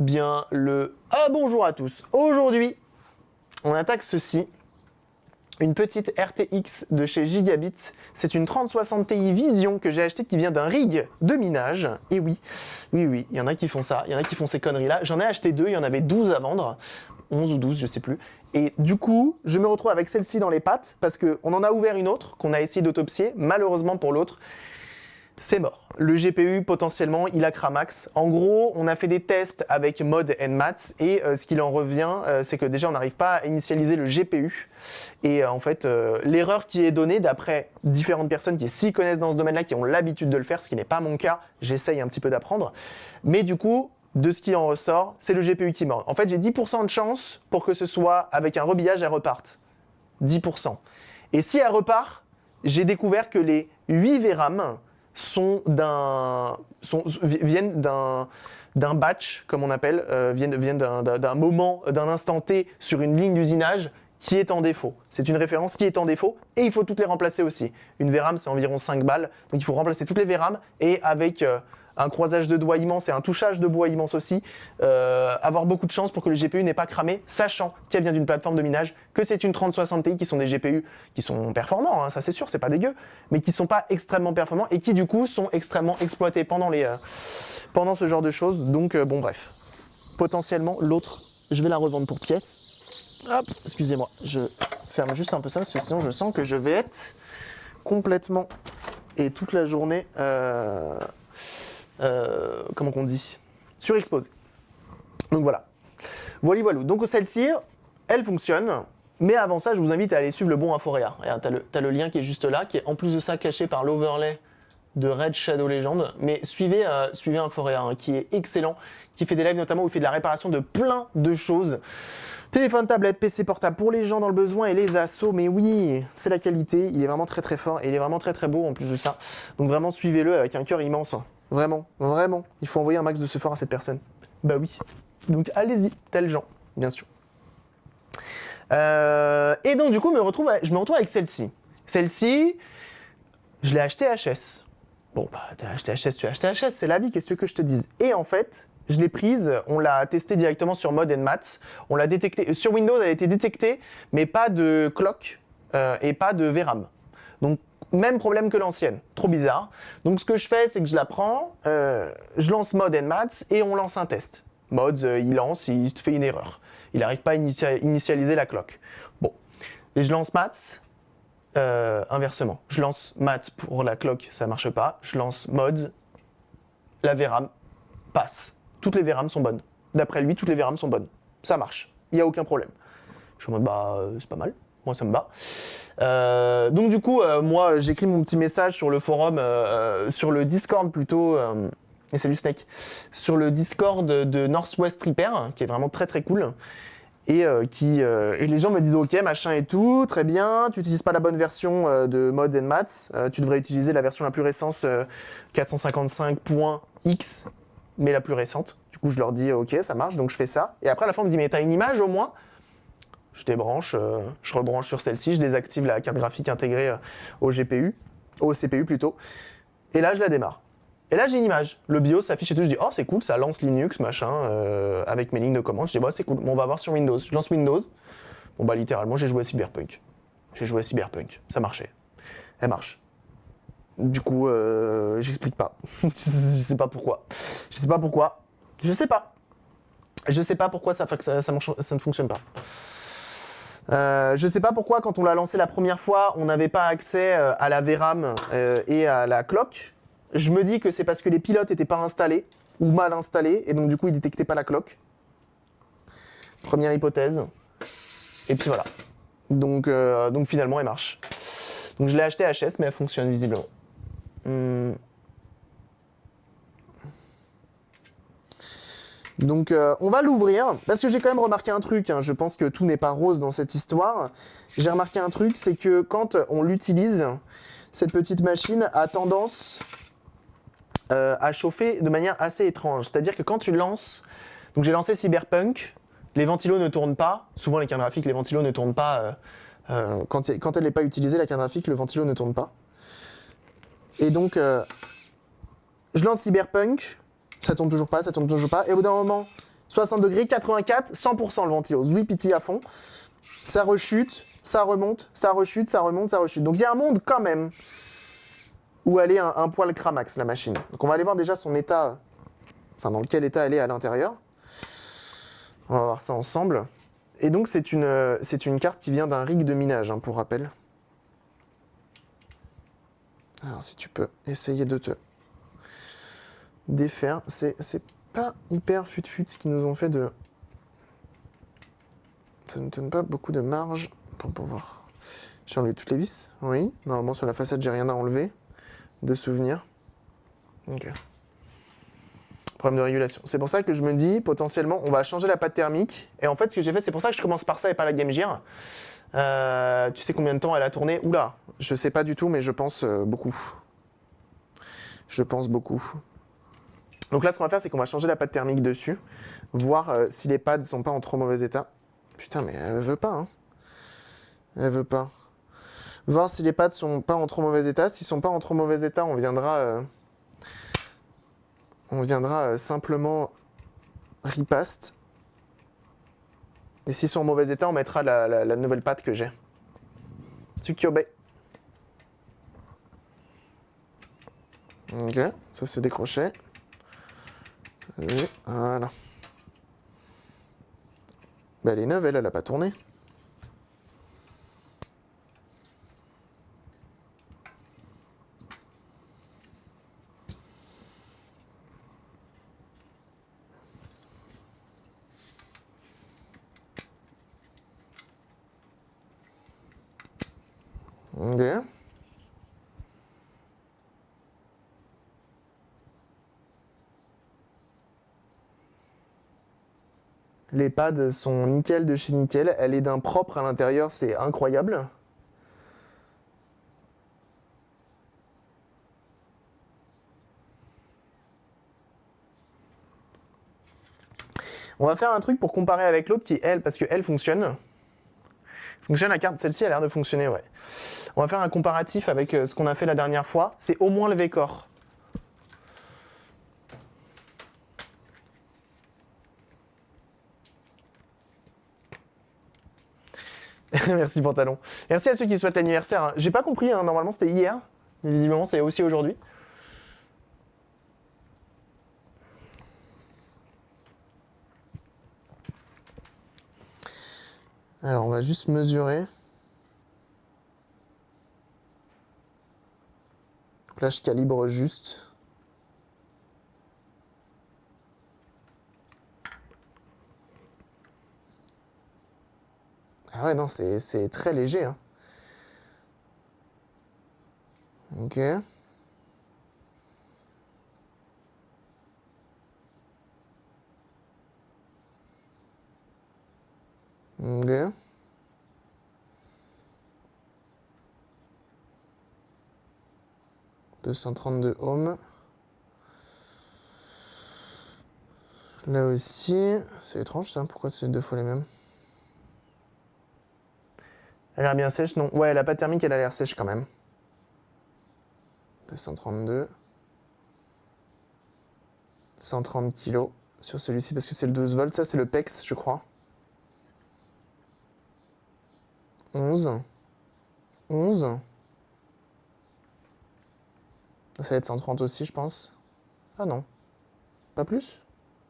bien le bonjour à tous. Aujourd'hui, on attaque ceci. Une petite RTX de chez Gigabit. C'est une 3060 Ti Vision que j'ai acheté qui vient d'un rig de minage. Et oui, il y en a qui font ça, il y en a qui font ces conneries-là. J'en ai acheté 2, il y en avait 12 à vendre. 11 ou 12, je sais plus. Et du coup, je me retrouve avec celle-ci dans les pattes parce qu'on en a ouvert une autre qu'on a essayé d'autopsier. Malheureusement pour l'autre, c'est mort. Le GPU, potentiellement, il a cramax. En gros, on a fait des tests avec Mod and Mats et ce qu'il en revient, c'est que déjà, on n'arrive pas à initialiser le GPU. Et en fait, l'erreur qui est donnée, d'après différentes personnes qui s'y connaissent dans ce domaine-là, qui ont l'habitude de le faire, ce qui n'est pas mon cas, j'essaye un petit peu d'apprendre. Mais du coup, de ce qui en ressort, c'est le GPU qui mord. En fait, j'ai 10% de chance pour que ce soit avec un rebillage, elle reparte. 10%. Et si elle repart, j'ai découvert que les 8 VRAM viennent d'un batch, comme on appelle, viennent d'un moment, d'un instant T sur une ligne d'usinage qui est en défaut. C'est une référence qui est en défaut et il faut toutes les remplacer aussi. Une VRAM, c'est environ 5 balles, donc il faut remplacer toutes les VRAM et avec un croisage de doigts immense et un touchage de bois immense aussi, avoir beaucoup de chance pour que le GPU n'ait pas cramé, sachant qu'elle vient d'une plateforme de minage, que c'est une 3060 Ti qui sont des GPU qui sont performants, hein, ça c'est sûr, c'est pas dégueu, mais qui sont pas extrêmement performants et qui du coup sont extrêmement exploités pendant ce genre de choses. Donc bon bref, potentiellement l'autre, je vais la revendre pour pièce. Hop, excusez-moi, je ferme juste un peu ça parce que sinon je sens que je vais être complètement et toute la journée comment qu'on dit, surexposé. Donc voilà. Voilà. Donc celle-ci, elle fonctionne. Mais avant ça, je vous invite à aller suivre le bon Inforea. T'as le lien qui est juste là, qui est en plus de ça caché par l'overlay de Red Shadow Legend. Mais suivez Inforea, hein, qui est excellent, qui fait des lives notamment où il fait de la réparation de plein de choses. Téléphone, tablette, PC portable pour les gens dans le besoin et les assos. Mais oui, c'est la qualité. Il est vraiment très très fort et il est vraiment très très beau en plus de ça. Donc vraiment suivez-le avec un cœur immense. Vraiment. Il faut envoyer un max de ce fort à cette personne. Bah oui. Donc allez-y, tel Jean, bien sûr. Et donc du coup, je me retrouve avec celle-ci. Celle-ci, je l'ai achetée HS. Bon, bah tu as acheté HS, c'est la vie, qu'est-ce que je te dise. Et en fait, je l'ai prise, on l'a testée directement sur Mod and Mats. On l'a détectée, sur Windows, elle a été détectée, mais pas de clock et pas de VRAM. Donc, même problème que l'ancienne, trop bizarre. Donc ce que je fais, c'est que je la prends, je lance Mod and Mats et on lance un test. Mod, il lance, il fait une erreur. Il n'arrive pas à initialiser la clock. Bon, et je lance Mats, inversement. Je lance Mats pour la clock, ça marche pas. Je lance Mod, la VRAM passe. Toutes les VRAM sont bonnes. D'après lui, toutes les VRAM sont bonnes. Ça marche, il n'y a aucun problème. Je suis en mode, c'est pas mal. Moi, ça me va. Donc, du coup, moi, j'écris mon petit message sur le forum, sur le Discord plutôt. Et salut Snake. Sur le Discord de Northwest Repair, qui est vraiment très très cool. Et les gens me disent ok, machin et tout, très bien. Tu n'utilises pas la bonne version de Mod and Mats. Tu devrais utiliser la version la plus récente, 455.x, mais la plus récente. Du coup, je leur dis ok, ça marche. Donc, je fais ça. Et après, à la fin, on me dit mais t'as une image au moins? Je débranche, je rebranche sur celle-ci, je désactive la carte graphique intégrée au CPU plutôt, et là je la démarre. Et là j'ai une image, le BIOS s'affiche et tout, je dis oh c'est cool, ça lance Linux, machin, avec mes lignes de commande, je dis bah c'est cool, bon, on va voir sur Windows. Je lance Windows, bon bah littéralement j'ai joué à Cyberpunk, ça marchait, elle marche. Du coup, j'explique pas, je sais pas pourquoi, je sais pas pourquoi ça ne fonctionne pas. Je sais pas pourquoi quand on l'a lancé la première fois, on n'avait pas accès à la VRAM et à la clock. Je me dis que c'est parce que les pilotes n'étaient pas installés ou mal installés et donc du coup ils détectaient pas la clock. Première hypothèse. Et puis voilà. Donc finalement elle marche. Donc je l'ai acheté HS mais elle fonctionne visiblement. Donc on va l'ouvrir, parce que j'ai quand même remarqué un truc, hein, je pense que tout n'est pas rose dans cette histoire. J'ai remarqué un truc, c'est que quand on l'utilise, cette petite machine a tendance à chauffer de manière assez étrange. C'est-à-dire que quand tu lances, donc j'ai lancé Cyberpunk, les ventilos ne tournent pas, souvent les cartes graphiques, les ventilos ne tournent pas, quand elle n'est pas utilisée, la carte graphique, le ventilo ne tourne pas. Et donc, je lance Cyberpunk, ça tourne toujours pas, et au bout d'un moment, 60 degrés, 84, 100% le ventilo. Zwipiti à fond. Ça rechute, ça remonte, ça rechute, ça remonte, ça rechute. Donc il y a un monde quand même où elle est un poil cramax, la machine. Donc on va aller voir déjà son état, enfin dans quel état elle est à l'intérieur. On va voir ça ensemble. Et donc c'est une carte qui vient d'un rig de minage, hein, pour rappel. Alors si tu peux essayer de te défaire, c'est pas hyper fut-fut ce qu'ils nous ont fait de... Ça ne donne pas beaucoup de marge pour pouvoir... J'ai enlevé toutes les vis, oui. Normalement sur la façade j'ai rien à enlever. De souvenirs. Ok. Problème de régulation. C'est pour ça que je me dis, potentiellement, on va changer la pâte thermique. Et en fait, ce que j'ai fait, c'est pour ça que je commence par ça et pas la Game Gear. Tu sais combien de temps elle a tourné? Oula, je sais pas du tout, mais je pense beaucoup. Je pense beaucoup. Donc là, ce qu'on va faire, c'est qu'on va changer la pâte thermique dessus. Voir si les pads sont pas en trop mauvais état. Putain, mais elle veut pas, hein. Elle veut pas. Voir si les pads sont pas en trop mauvais état. S'ils sont pas en trop mauvais état, on viendra simplement ripaste. Et s'ils sont en mauvais état, on mettra la nouvelle pâte que j'ai. Tsukyobe. Ok, ça c'est décroché. Et voilà. Bah, elle est neuve, elle a pas tourné. Ok. Les pads sont nickel de chez nickel. Elle est d'un propre à l'intérieur, c'est incroyable. On va faire un truc pour comparer avec l'autre qui, elle, parce qu'elle fonctionne. Fonctionne la carte, celle-ci a l'air de fonctionner, ouais. On va faire un comparatif avec ce qu'on a fait la dernière fois. C'est au moins le V-Core. Merci Pantalon. Merci à ceux qui souhaitent l'anniversaire, hein. J'ai pas compris, hein, normalement c'était hier, mais visiblement c'est aussi aujourd'hui. Alors on va juste mesurer. Donc là je calibre juste. Ah ouais non, c'est très léger, hein. Ok. Ok. « 232 ohms. Là aussi, c'est étrange ça, pourquoi c'est deux fois les mêmes? Elle a l'air bien sèche, non? Ouais, la pâte thermique, elle a l'air sèche quand même. 232. 130 kg sur celui-ci parce que c'est le 12 volts. Ça, c'est le PEX, je crois. 11. 11. Ça va être 130 aussi, je pense. Ah non. Pas plus?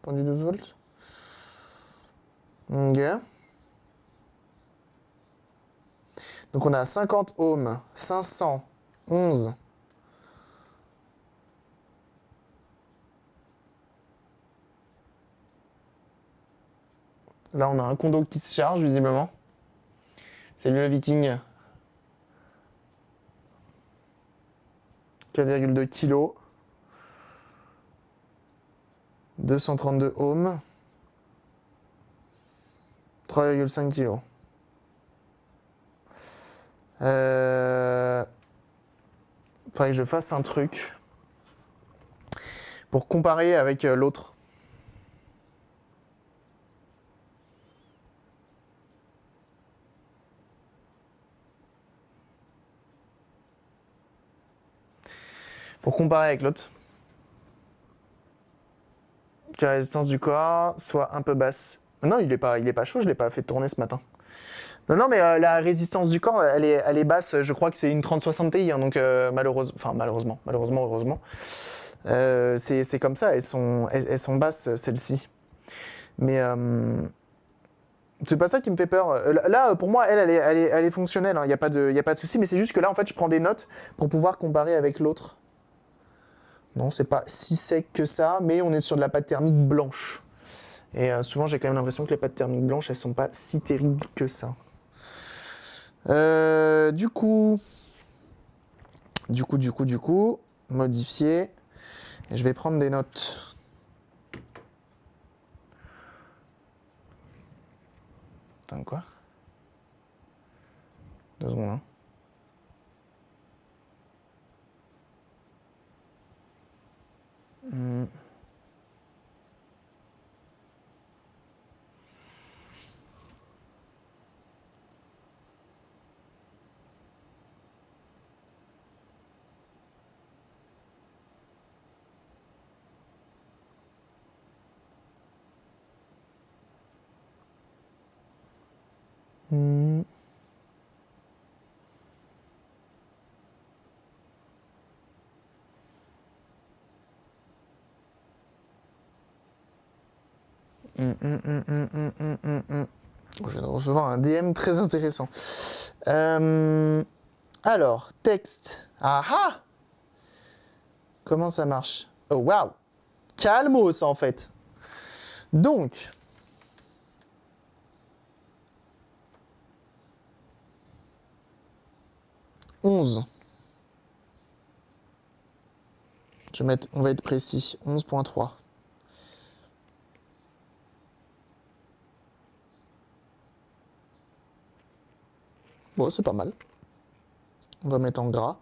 Pour du 12 volts. Ok. Donc on a 50 ohms, 500, 11. Là, on a un condo qui se charge, visiblement. C'est le Viking. 4,2 kg. 232 ohms. 3,5 kg. Faudrait que je fasse un truc pour comparer avec l'autre. Que la résistance du corps soit un peu basse. Non, il est pas chaud, je l'ai pas fait tourner ce matin. Non, mais la résistance du corps, elle est basse. Je crois que c'est une 3060 Ti, hein, donc malheureusement, heureusement. C'est comme ça, elles sont basses, celles-ci. Mais c'est pas ça qui me fait peur. Là, pour moi, elle est fonctionnelle, il n'y a pas de souci, mais c'est juste que là, en fait, je prends des notes pour pouvoir comparer avec l'autre. Non, c'est pas si sec que ça, mais on est sur de la pâte thermique blanche. Et souvent, j'ai quand même l'impression que les pâtes thermiques blanches, elles sont pas si terribles que ça. Du coup, modifier. Et je vais prendre des notes. Attends, quoi? 2 secondes, hein. Hmm. Hmm. Je viens de recevoir un DM très intéressant. Alors, texte. Ah ah! Comment ça marche? Oh waouh! Calmos en fait. Donc, 11. On va être précis. 11.3. Bon, c'est pas mal. On va mettre en gras.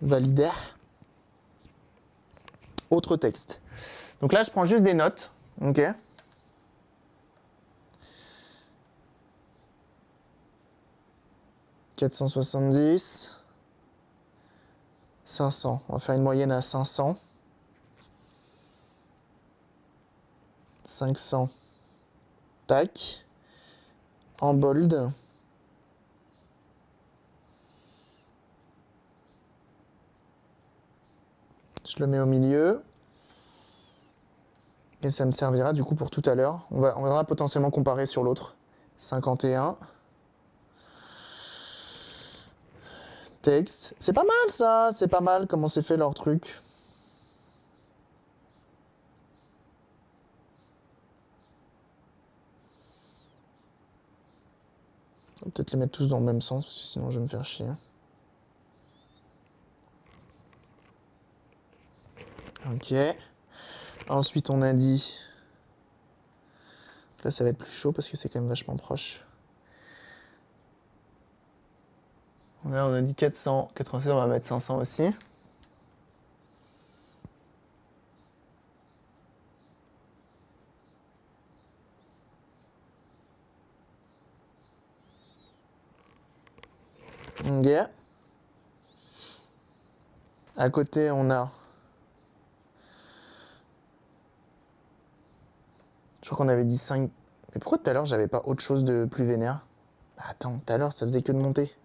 Valider. Autre texte. Donc là, je prends juste des notes. Ok. 470. 500. On va faire une moyenne à 500. 500. Tac. En bold. Je le mets au milieu. Et ça me servira du coup pour tout à l'heure. On va potentiellement comparer sur l'autre. 51. Texte. C'est pas mal ça, c'est pas mal comment c'est fait leur truc. On va peut-être les mettre tous dans le même sens, parce que sinon je vais me faire chier. Ok. Ensuite on a dit... Là ça va être plus chaud parce que c'est quand même vachement proche. Là on a dit 400. 87, on va mettre 500 aussi. Ok. À côté, on a... Je crois qu'on avait dit 5... Mais pourquoi tout à l'heure, j'avais pas autre chose de plus vénère? Bah, attends, tout à l'heure, ça faisait que de monter.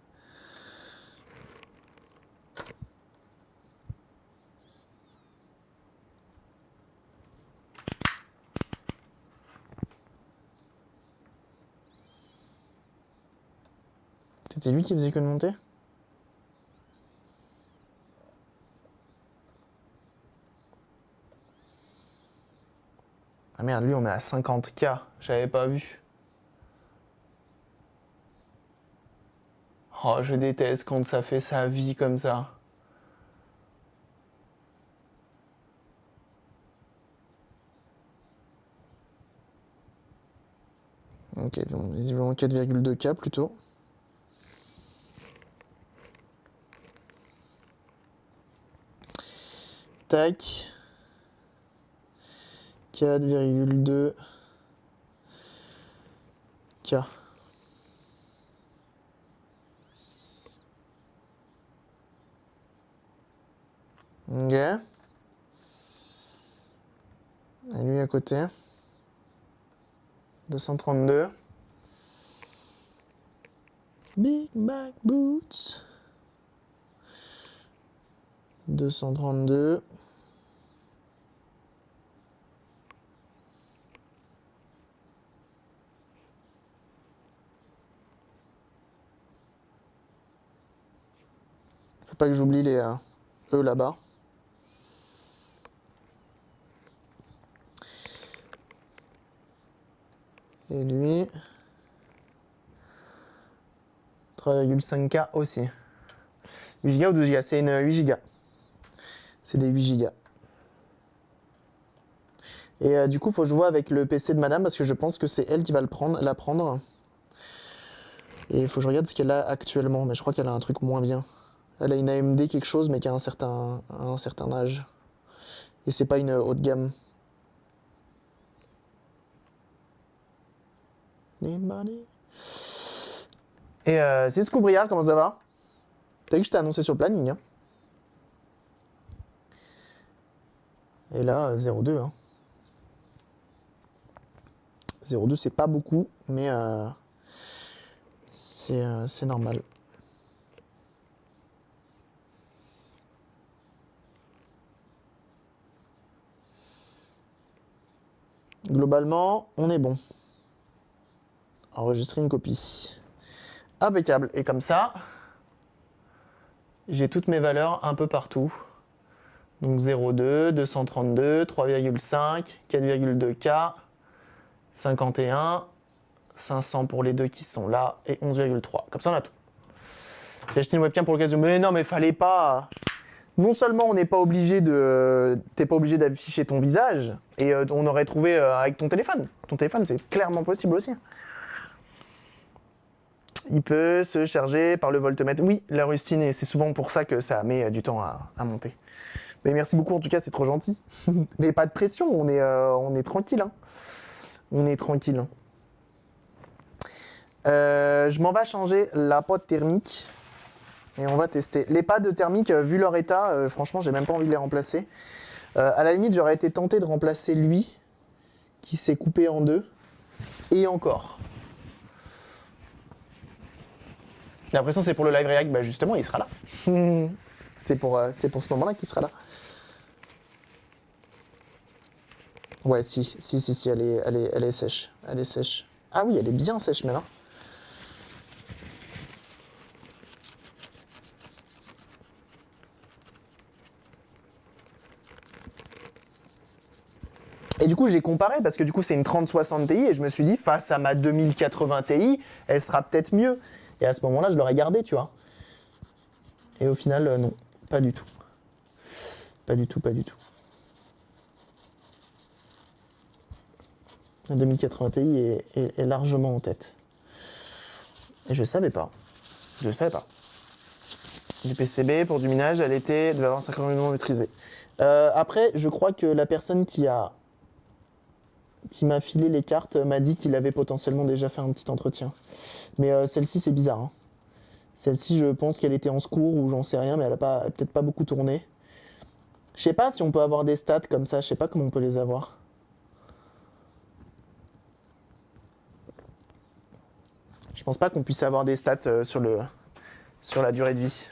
C'était lui qui faisait que de monter? Ah merde, lui, on est à 50K. J'avais pas vu. Oh, je déteste quand ça fait sa vie comme ça. Ok, bon, visiblement 4,2K plutôt. Tac. 4,2K. Ok. Et lui à côté. 232. Big Back Boots. 232. Faut pas que j'oublie les eux là-bas. Et lui, 3,5K aussi. 8 Go ou 12 Go? C'est une 8 Go. C'est des 8 Go. Et du coup, faut que je vois avec le PC de madame parce que je pense que c'est elle qui va la prendre. Et il faut que je regarde ce qu'elle a actuellement. Mais je crois qu'elle a un truc moins bien. Elle a une AMD quelque chose, mais qui a un certain âge. Et c'est pas une haut de gamme. Et c'est Scoubriard, comment ça va? T'as vu que je t'ai annoncé sur le planning, hein? Et là, 0,2. Hein. 0,2, c'est pas beaucoup, mais c'est normal. Globalement, on est bon. Enregistrer une copie. Impeccable. Et comme ça, j'ai toutes mes valeurs un peu partout. Donc 0,2, 232, 3,5, 4,2K, 51, 500 pour les deux qui sont là et 11,3. Comme ça, on a tout. J'ai acheté une webcam pour l'occasion. Mais non, mais fallait pas. Non seulement on n'est pas obligé de, t'es pas obligé d'afficher ton visage, et on aurait trouvé avec ton téléphone. Ton téléphone, c'est clairement possible aussi. Il peut se charger par le voltmètre. Oui, la rustine, et c'est souvent pour ça que ça met du temps à monter. Mais merci beaucoup, en tout cas, c'est trop gentil. Mais pas de pression, on est tranquille. Hein. On est tranquille. Je m'en vais changer la pâte thermique. Et on va tester. Les pads thermiques, vu leur état, franchement, j'ai même pas envie de les remplacer. À la limite, j'aurais été tenté de remplacer lui, qui s'est coupé en deux. Et encore. J'ai l'impression que c'est pour le live react, bah justement, il sera là. c'est pour ce moment-là qu'il sera là. Ouais, si, elle est sèche. Elle est sèche. Ah oui, elle est bien sèche, même. Hein. Et du coup, j'ai comparé parce que du coup, c'est une 3060 Ti et je me suis dit, face à ma 2080 Ti, elle sera peut-être mieux. Et à ce moment-là, je l'aurais gardée, tu vois. Et au final, non, pas du tout. Pas du tout, pas du tout. La 2080 Ti est largement en tête. Et je savais pas. Je savais pas. Du PCB pour du minage, elle devait avoir 50 millions maîtrisé. Après, je crois que la personne qui m'a filé les cartes m'a dit qu'il avait potentiellement déjà fait un petit entretien. Mais celle-ci, c'est bizarre. Hein. Celle-ci, je pense qu'elle était en secours ou j'en sais rien, mais elle a peut-être pas beaucoup tourné. Je sais pas si on peut avoir des stats comme ça, je sais pas comment on peut les avoir. Je pense pas qu'on puisse avoir des stats sur la durée de vie.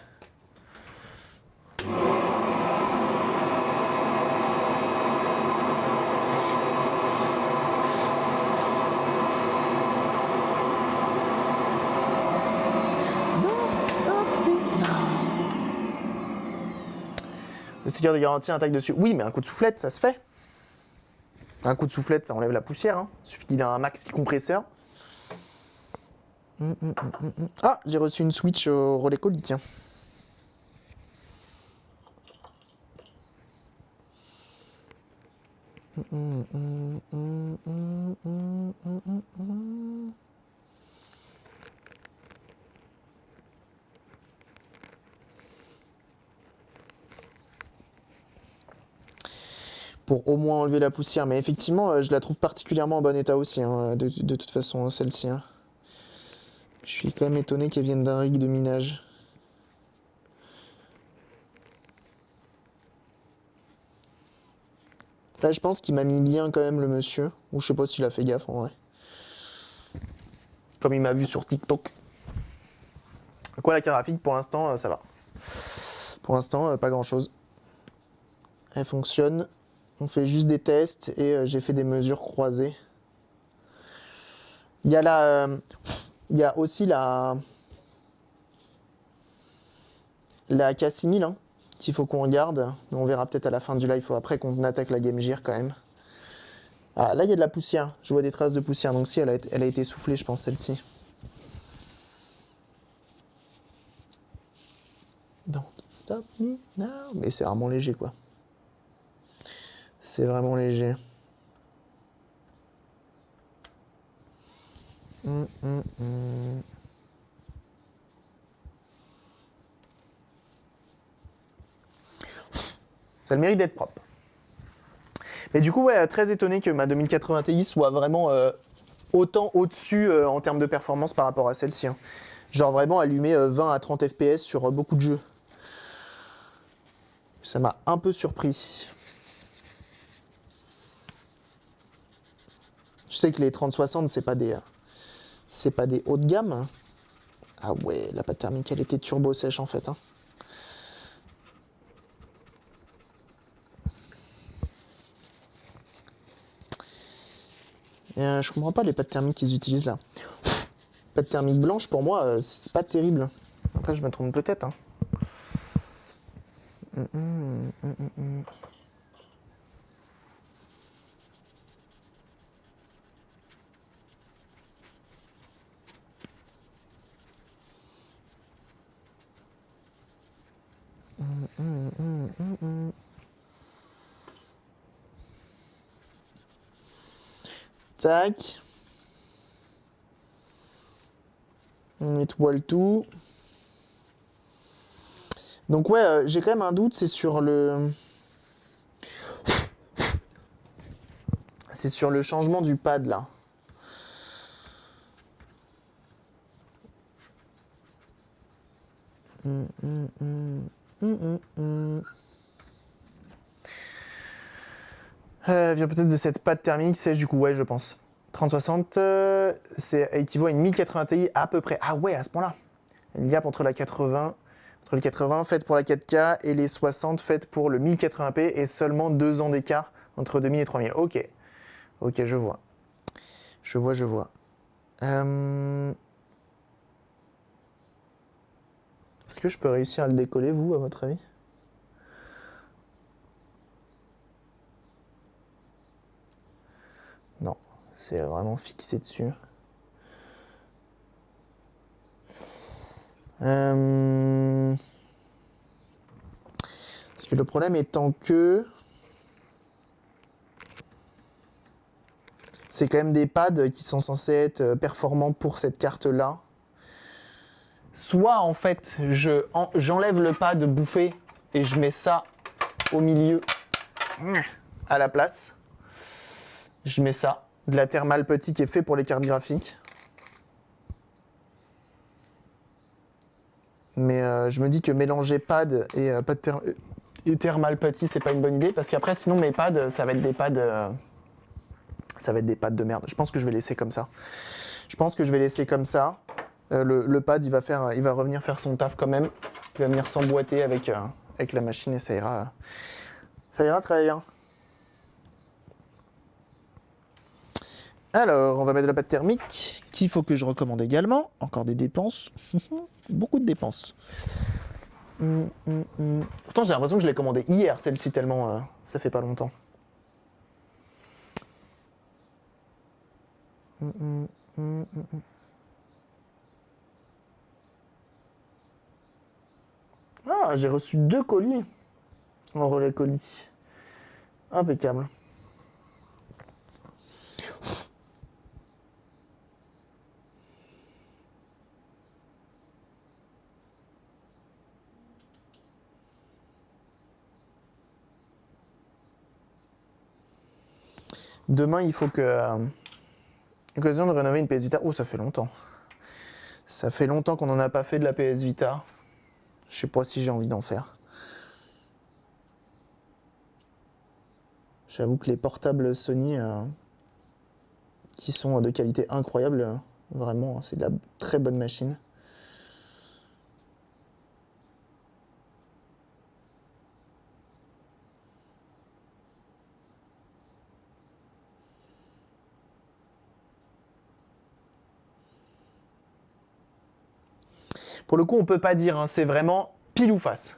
Le sticker de garantie intact dessus. Oui, mais un coup de soufflette, ça se fait. Un coup de soufflette, ça enlève la poussière. Hein. Il suffit qu'il ait un maxi compresseur. Ah, j'ai reçu une Switch au relais colis, tiens. Pour au moins enlever la poussière. Mais effectivement, je la trouve particulièrement en bon état aussi, hein, de toute façon, celle-ci. Hein. Je suis quand même étonné qu'elle vienne d'un rig de minage. Là, je pense qu'il m'a mis bien quand même le monsieur. Ou je sais pas s'il a fait gaffe en vrai. Comme il m'a vu sur TikTok. Quoi, la carte graphique, pour l'instant, ça va. Pour l'instant, pas grand chose. Elle fonctionne. On fait juste des tests et j'ai fait des mesures croisées. Il y a il y a aussi la K6000 hein, qu'il faut qu'on regarde. On verra peut-être à la fin du live. Il faut après qu'on attaque la Game Gear quand même. Ah, là, il y a de la poussière. Je vois des traces de poussière. Donc si, elle a été soufflée, je pense, celle-ci. Don't stop me now. Mais c'est vraiment léger, quoi. C'est vraiment léger. Ça a le mérite d'être propre. Mais du coup, ouais, très étonné que ma 2080 Ti soit vraiment autant au-dessus en termes de performance par rapport à celle-ci. Hein. Genre vraiment allumer 20 à 30 FPS sur beaucoup de jeux. Ça m'a un peu surpris. Je sais que les 3060, c'est pas des hauts de gamme. Ah ouais, la pâte thermique, elle était turbo sèche en fait. Hein. Je comprends pas les pâtes thermiques qu'ils utilisent là. Pâte thermique blanche, pour moi, c'est pas terrible. Après, je me trompe peut-être. Hein. Tac. On étoile tout. Donc ouais, j'ai quand même un doute, c'est sur le changement du pad là. Vient peut-être de cette pâte thermique sèche du coup, ouais, je pense. 3060, c'est équivaut à une 1080 Ti à peu près. Ah ouais, à ce point-là. Il y a une gap entre les 80 faites pour la 4K et les 60 faites pour le 1080p et seulement 2 ans d'écart entre 2000 et 3000. Ok, ok, je vois. Je vois. Est-ce que je peux réussir à le décoller, vous, à votre avis? Non, c'est vraiment fixé dessus. Parce que le problème étant que c'est quand même des pads qui sont censés être performants pour cette carte-là. Soit en fait, j'enlève le pad bouffé et je mets ça au milieu à la place. Je mets ça, de la thermal petit qui est fait pour les cartes graphiques. Mais je me dis que mélanger pad et thermal petit, c'est pas une bonne idée parce qu'après, sinon mes pads, ça va être des pads. Ça va être des pads de merde. Je pense que je vais laisser comme ça. Le pad, il va revenir faire son taf quand même. Il va venir s'emboîter avec la machine et ça ira très bien. Alors, on va mettre de la pâte thermique, qu'il faut que je recommande également. Encore des dépenses. Beaucoup de dépenses. Pourtant, j'ai l'impression que je l'ai commandée hier, celle-ci, tellement ça fait pas longtemps. Ah, j'ai reçu 2 colis en relais colis. Impeccable. Demain, il faut que... L'occasion de rénover une PS Vita. Oh, ça fait longtemps. Ça fait longtemps qu'on n'en a pas fait de la PS Vita. Je sais pas si j'ai envie d'en faire. J'avoue que les portables Sony, qui sont de qualité incroyable, vraiment, c'est de la très bonne machine. Pour le coup, on peut pas dire, hein, c'est vraiment pile ou face.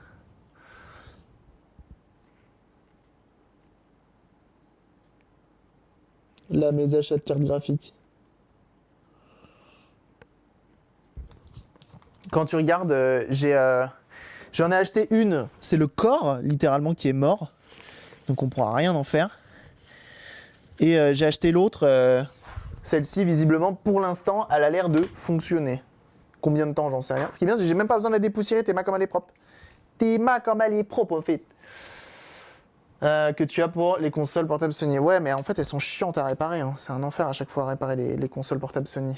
Là, mes achats de cartes graphiques. Quand tu regardes, j'en ai acheté une, c'est le corps, littéralement, qui est mort. Donc on pourra rien en faire. Et j'ai acheté l'autre, celle-ci, visiblement, pour l'instant, elle a l'air de fonctionner. Combien de temps, j'en sais rien. Ce qui est bien, c'est que j'ai même pas besoin de la dépoussiérer, tes mains comme elle est propre. Tes mains comme elle est propre, en fait. Que tu as pour les consoles portables Sony. Ouais, mais en fait, elles sont chiantes à réparer. Hein. C'est un enfer à chaque fois à réparer les consoles portables Sony.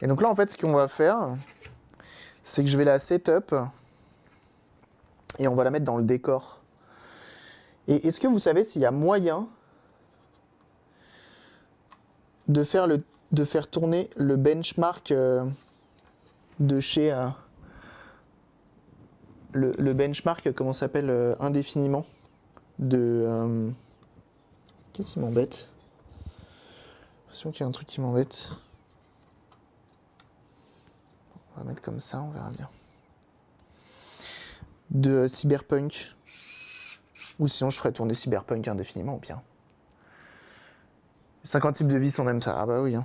Et donc là, en fait, ce qu'on va faire, c'est que je vais la setup et on va la mettre dans le décor. Et est-ce que vous savez s'il y a moyen de faire tourner le benchmark de chez... le benchmark, comment ça s'appelle, indéfiniment de... Qu'est-ce qui m'embête? J'ai l'impression qu'il y a un truc qui m'embête. On va mettre comme ça, on verra bien. De Cyberpunk. Ou sinon je ferais tourner Cyberpunk indéfiniment au pire. 50 types de vis, on aime ça. Ah bah oui. Hein.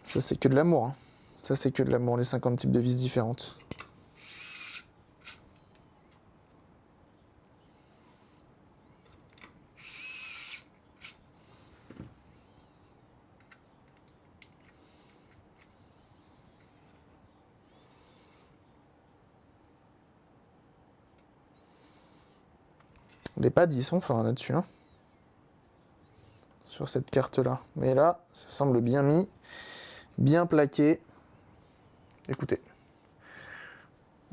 Ça c'est que de l'amour. Hein. Ça c'est que de l'amour, les 50 types de vis différentes. Les pads, ils sont fins là-dessus. Hein. Sur cette carte-là. Mais là, ça semble bien mis, bien plaqué. Écoutez.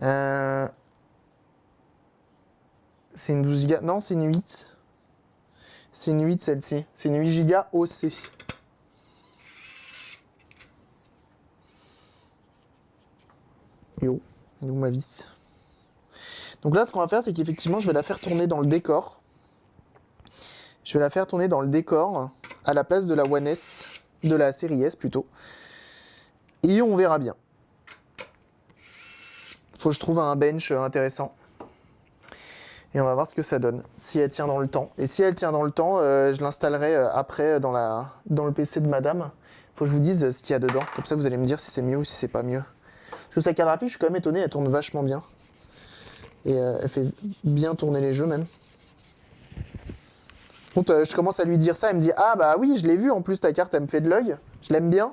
C'est une 12 Go. Non, c'est une 8. C'est une 8 celle-ci. C'est une 8 Go OC. Yo, elle est où ma vis? Donc là, ce qu'on va faire, c'est qu'effectivement, je vais la faire tourner dans le décor. Je vais la faire tourner dans le décor à la place de la One S, de la série S plutôt. Et on verra bien. Faut que je trouve un bench intéressant. Et on va voir ce que ça donne, si elle tient dans le temps. Et si elle tient dans le temps, je l'installerai après dans le PC de madame. Faut que je vous dise ce qu'il y a dedans. Comme ça, vous allez me dire si c'est mieux ou si c'est pas mieux. Je sais qu'à graphique, je suis quand même étonné, elle tourne vachement bien. Et elle fait bien tourner les jeux même. Donc, je commence à lui dire ça, elle me dit « Ah bah oui, je l'ai vu, en plus ta carte, elle me fait de l'œil, je l'aime bien.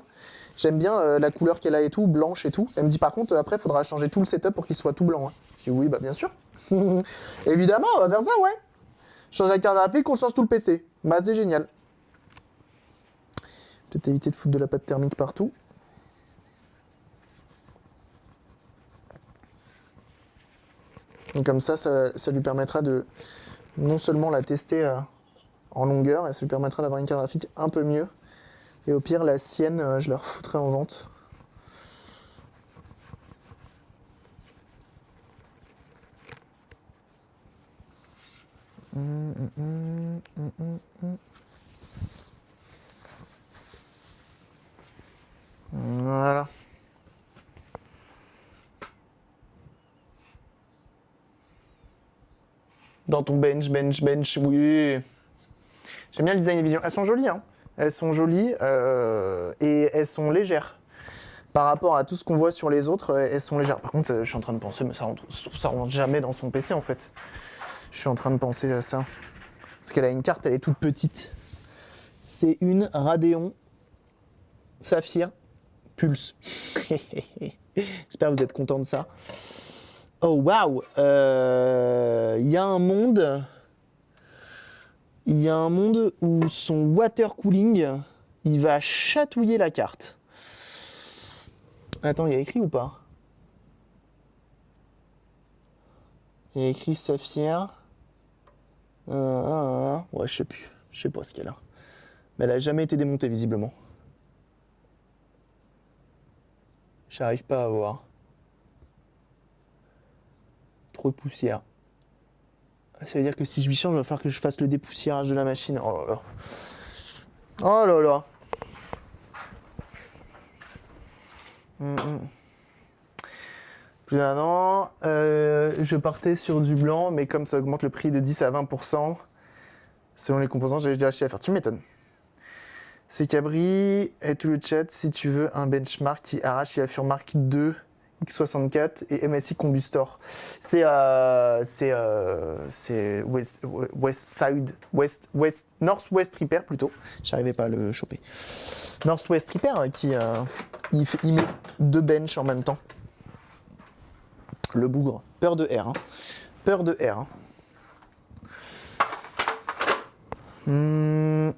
J'aime bien la couleur qu'elle a et tout, blanche et tout. » Elle me dit « Par contre, après, il faudra changer tout le setup pour qu'il soit tout blanc. Hein. » Je dis « Oui, bah bien sûr. » Évidemment, on va faire ça, ouais. Change la carte graphique, on change tout le PC. Bah c'est génial. Peut-être éviter de foutre de la pâte thermique partout. Et comme ça lui permettra de non seulement la tester en longueur, et ça lui permettra d'avoir une carte graphique un peu mieux. Et au pire, la sienne, je la refoutrai en vente. Voilà. Dans ton bench, oui. J'aime bien le design et vision. Elles sont jolies, hein. Elles sont jolies et elles sont légères. Par rapport à tout ce qu'on voit sur les autres, elles sont légères. Par contre, je suis en train de penser, mais ça rentre jamais dans son PC en fait. Je suis en train de penser à ça. Parce qu'elle a une carte, elle est toute petite. C'est une Radeon Saphir Pulse. J'espère que vous êtes content de ça. Oh waouh, il y a un monde où son water cooling, il va chatouiller la carte. Attends, il y a écrit ou pas? Il y a écrit Saphir. Ouais, je sais plus. Je sais pas ce qu'elle a. Mais elle a jamais été démontée visiblement. J'arrive pas à voir. Trop de poussière. Ça veut dire que si je lui change, il va falloir que je fasse le dépoussiérage de la machine. Oh là là. Oh là là. Plus d'un an, je partais sur du blanc, mais comme ça augmente le prix de 10 à 20%, selon les composants, j'ai acheté à faire. Tu m'étonnes. C'est Cabri et tout le chat si tu veux un benchmark qui arrache la Mark 2 X64 et MSI Combustor. C'est Northwest Repair plutôt. J'arrivais pas à le choper. Northwest Repair qui il met 2 bench en même temps. Le bougre. Peur de R. Hein. Peur de R. Hein.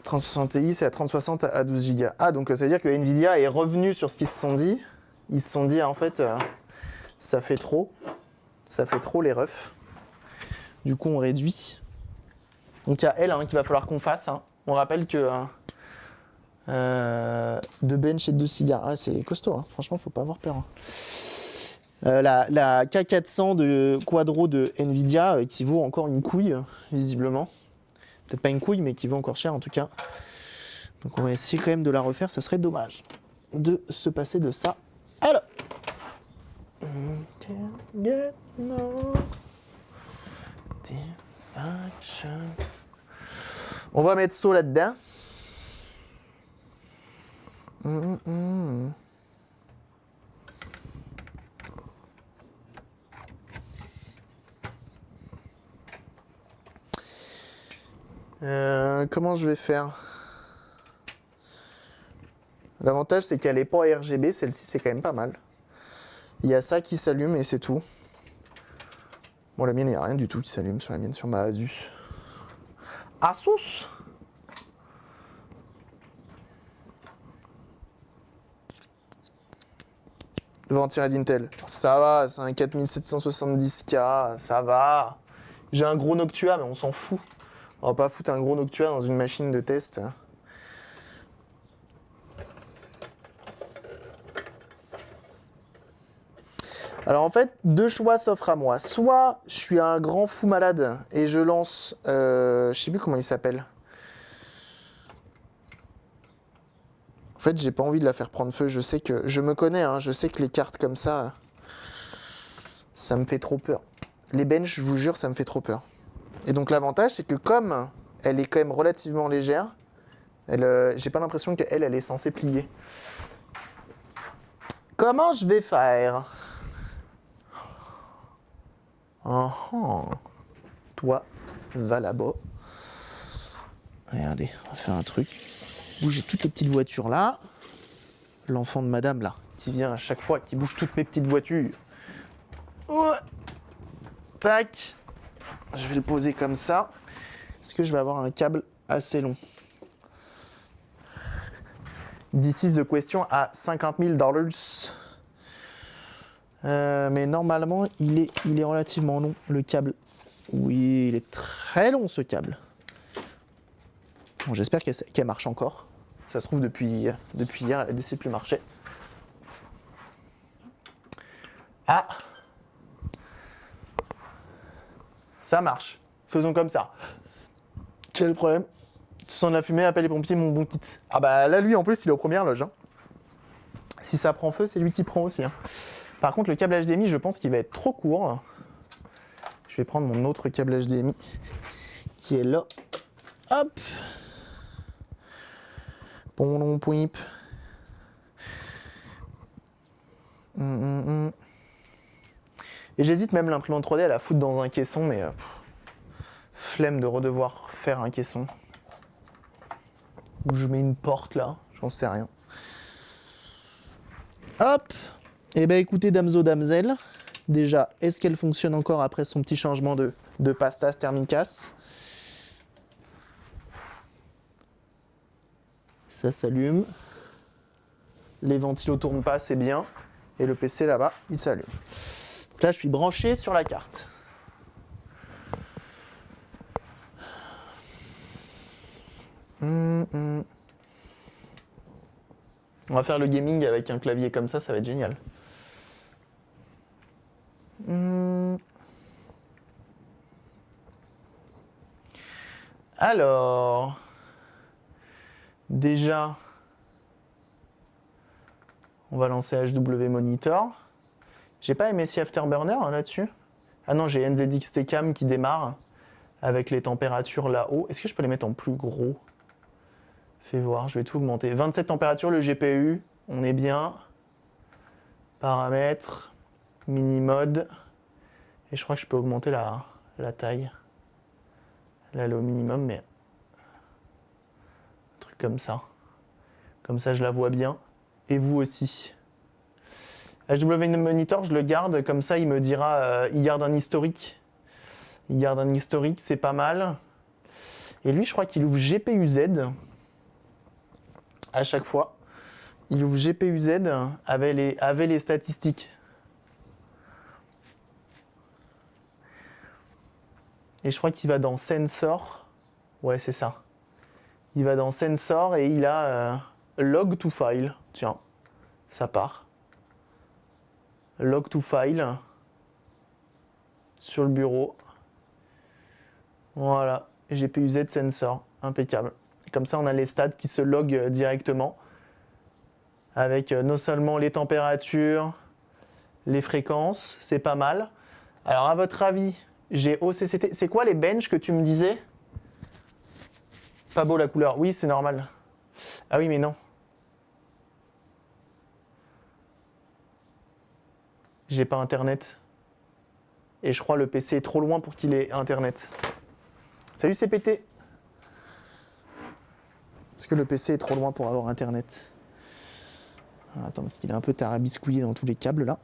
3060 Ti, c'est à 3060 à 12 Go. Ah, donc ça veut dire que Nvidia est revenu sur ce qu'ils se sont dit. Ils se sont dit, en fait, ça fait trop. Ça fait trop les refs. Du coup, on réduit. Donc il y a elle qu'il va falloir qu'on fasse. Hein. On rappelle que 2 bench et 2 cigares. Ah, c'est costaud, hein. Franchement, faut pas avoir peur. Hein. La K400 de Quadro de Nvidia qui vaut encore une couille, visiblement. Peut-être pas une couille, mais qui vaut encore cher en tout cas. Donc on va essayer quand même de la refaire, ça serait dommage de se passer de ça. Alors. On va mettre ça là-dedans. Comment je vais faire? L'avantage c'est qu'elle n'est pas RGB, celle-ci c'est quand même pas mal. Il y a ça qui s'allume et c'est tout. Bon, la mienne il n'y a rien du tout qui s'allume sur la mienne, sur ma Asus. Asus. Ventiré d'Intel. Ça va, c'est un 4770K, ça va. J'ai un gros Noctua, mais on s'en fout. On va pas foutre un gros Noctua dans une machine de test. Alors en fait, 2 choix s'offrent à moi. Soit je suis un grand fou malade et je lance, je sais plus comment il s'appelle. En fait, j'ai pas envie de la faire prendre feu. Je sais que, je me connais, hein, je sais que les cartes comme ça me fait trop peur. Les benches, je vous jure, ça me fait trop peur. Et donc l'avantage, c'est que comme elle est quand même relativement légère, j'ai pas l'impression qu'elle est censée plier. Comment je vais faire? Toi, va là-bas. Regardez, on va faire un truc. Bouger toutes les petites voitures là. L'enfant de madame là, qui vient à chaque fois, qui bouge toutes mes petites voitures. Oh. Tac. Je vais le poser comme ça. Est-ce que je vais avoir un câble assez long? This is the question à $50,000. Mais normalement, il est relativement long, le câble. Oui, il est très long, ce câble. Bon, j'espère qu'elle marche encore. Ça se trouve, depuis hier, elle ne sait plus marcher. Ah! Ça marche. Faisons comme ça. Quel problème? Tu sens de la fumée, appelle les pompiers, mon bon kit. Ah bah là, lui, en plus, il est aux premières loges. Hein. Si ça prend feu, c'est lui qui prend aussi. Hein. Par contre, le câble HDMI, je pense qu'il va être trop court. Je vais prendre mon autre câble HDMI qui est là. Hop. Bon, pouip. Et j'hésite même l'imprimante 3D à la foutre dans un caisson, mais flemme de redevoir faire un caisson. Ou je mets une porte là, j'en sais rien. Hop. Eh ben écoutez, dames damsels, déjà, est-ce qu'elle fonctionne encore après son petit changement de pastas thermicas? Ça s'allume. Les ventilos tournent pas, c'est bien. Et le PC là-bas, il s'allume. Donc là, je suis branché sur la carte. On va faire le gaming avec un clavier comme ça va être génial. Alors, déjà, on va lancer HW Monitor. J'ai pas MSI Afterburner hein, là-dessus. Ah non, j'ai NZX Tcam qui démarre avec les températures là-haut. Est-ce que je peux les mettre en plus gros? Fais voir, je vais tout augmenter. 27 températures, le GPU, on est bien. Paramètres, mini-mode. Et je crois que je peux augmenter la taille. Là, elle est au minimum, mais... un truc comme ça. Comme ça, je la vois bien. Et vous aussi. HW Monitor, je le garde. Comme ça, il me dira... il garde un historique. Il garde un historique, c'est pas mal. Et lui, je crois qu'il ouvre GPU-Z. À chaque fois. Il ouvre GPU-Z avec les statistiques. Et je crois qu'il va dans Sensor. Ouais, c'est ça. Il va dans Sensor et il a Log to File. Tiens, ça part. Log to File. Sur le bureau. Voilà. GPU-Z Sensor. Impeccable. Comme ça, on a les stats qui se loguent directement. Avec non seulement les températures, les fréquences. C'est pas mal. Alors, à votre avis, j'ai OCCT. C'est quoi les benches que tu me disais? Pas beau la couleur. Oui, c'est normal. Ah oui, mais non. J'ai pas internet. Et je crois le PC est trop loin pour qu'il ait internet. Salut CPT. Est-ce que le PC est trop loin pour avoir internet? Attends, parce qu'il est un peu tarabiscouillé dans tous les câbles là.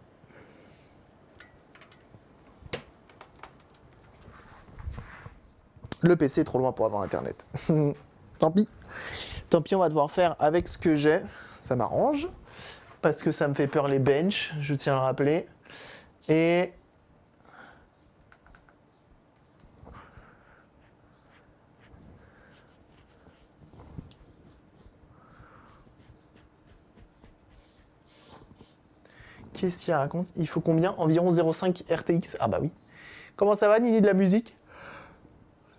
Le PC est trop loin pour avoir internet. Tant pis. Tant pis, on va devoir faire avec ce que j'ai. Ça m'arrange. Parce que ça me fait peur les benches, je tiens à le rappeler. Et... qu'est-ce qu'il raconte? Il faut combien? Environ 0,5 RTX. Ah bah oui. Comment ça va, Nini, de la musique?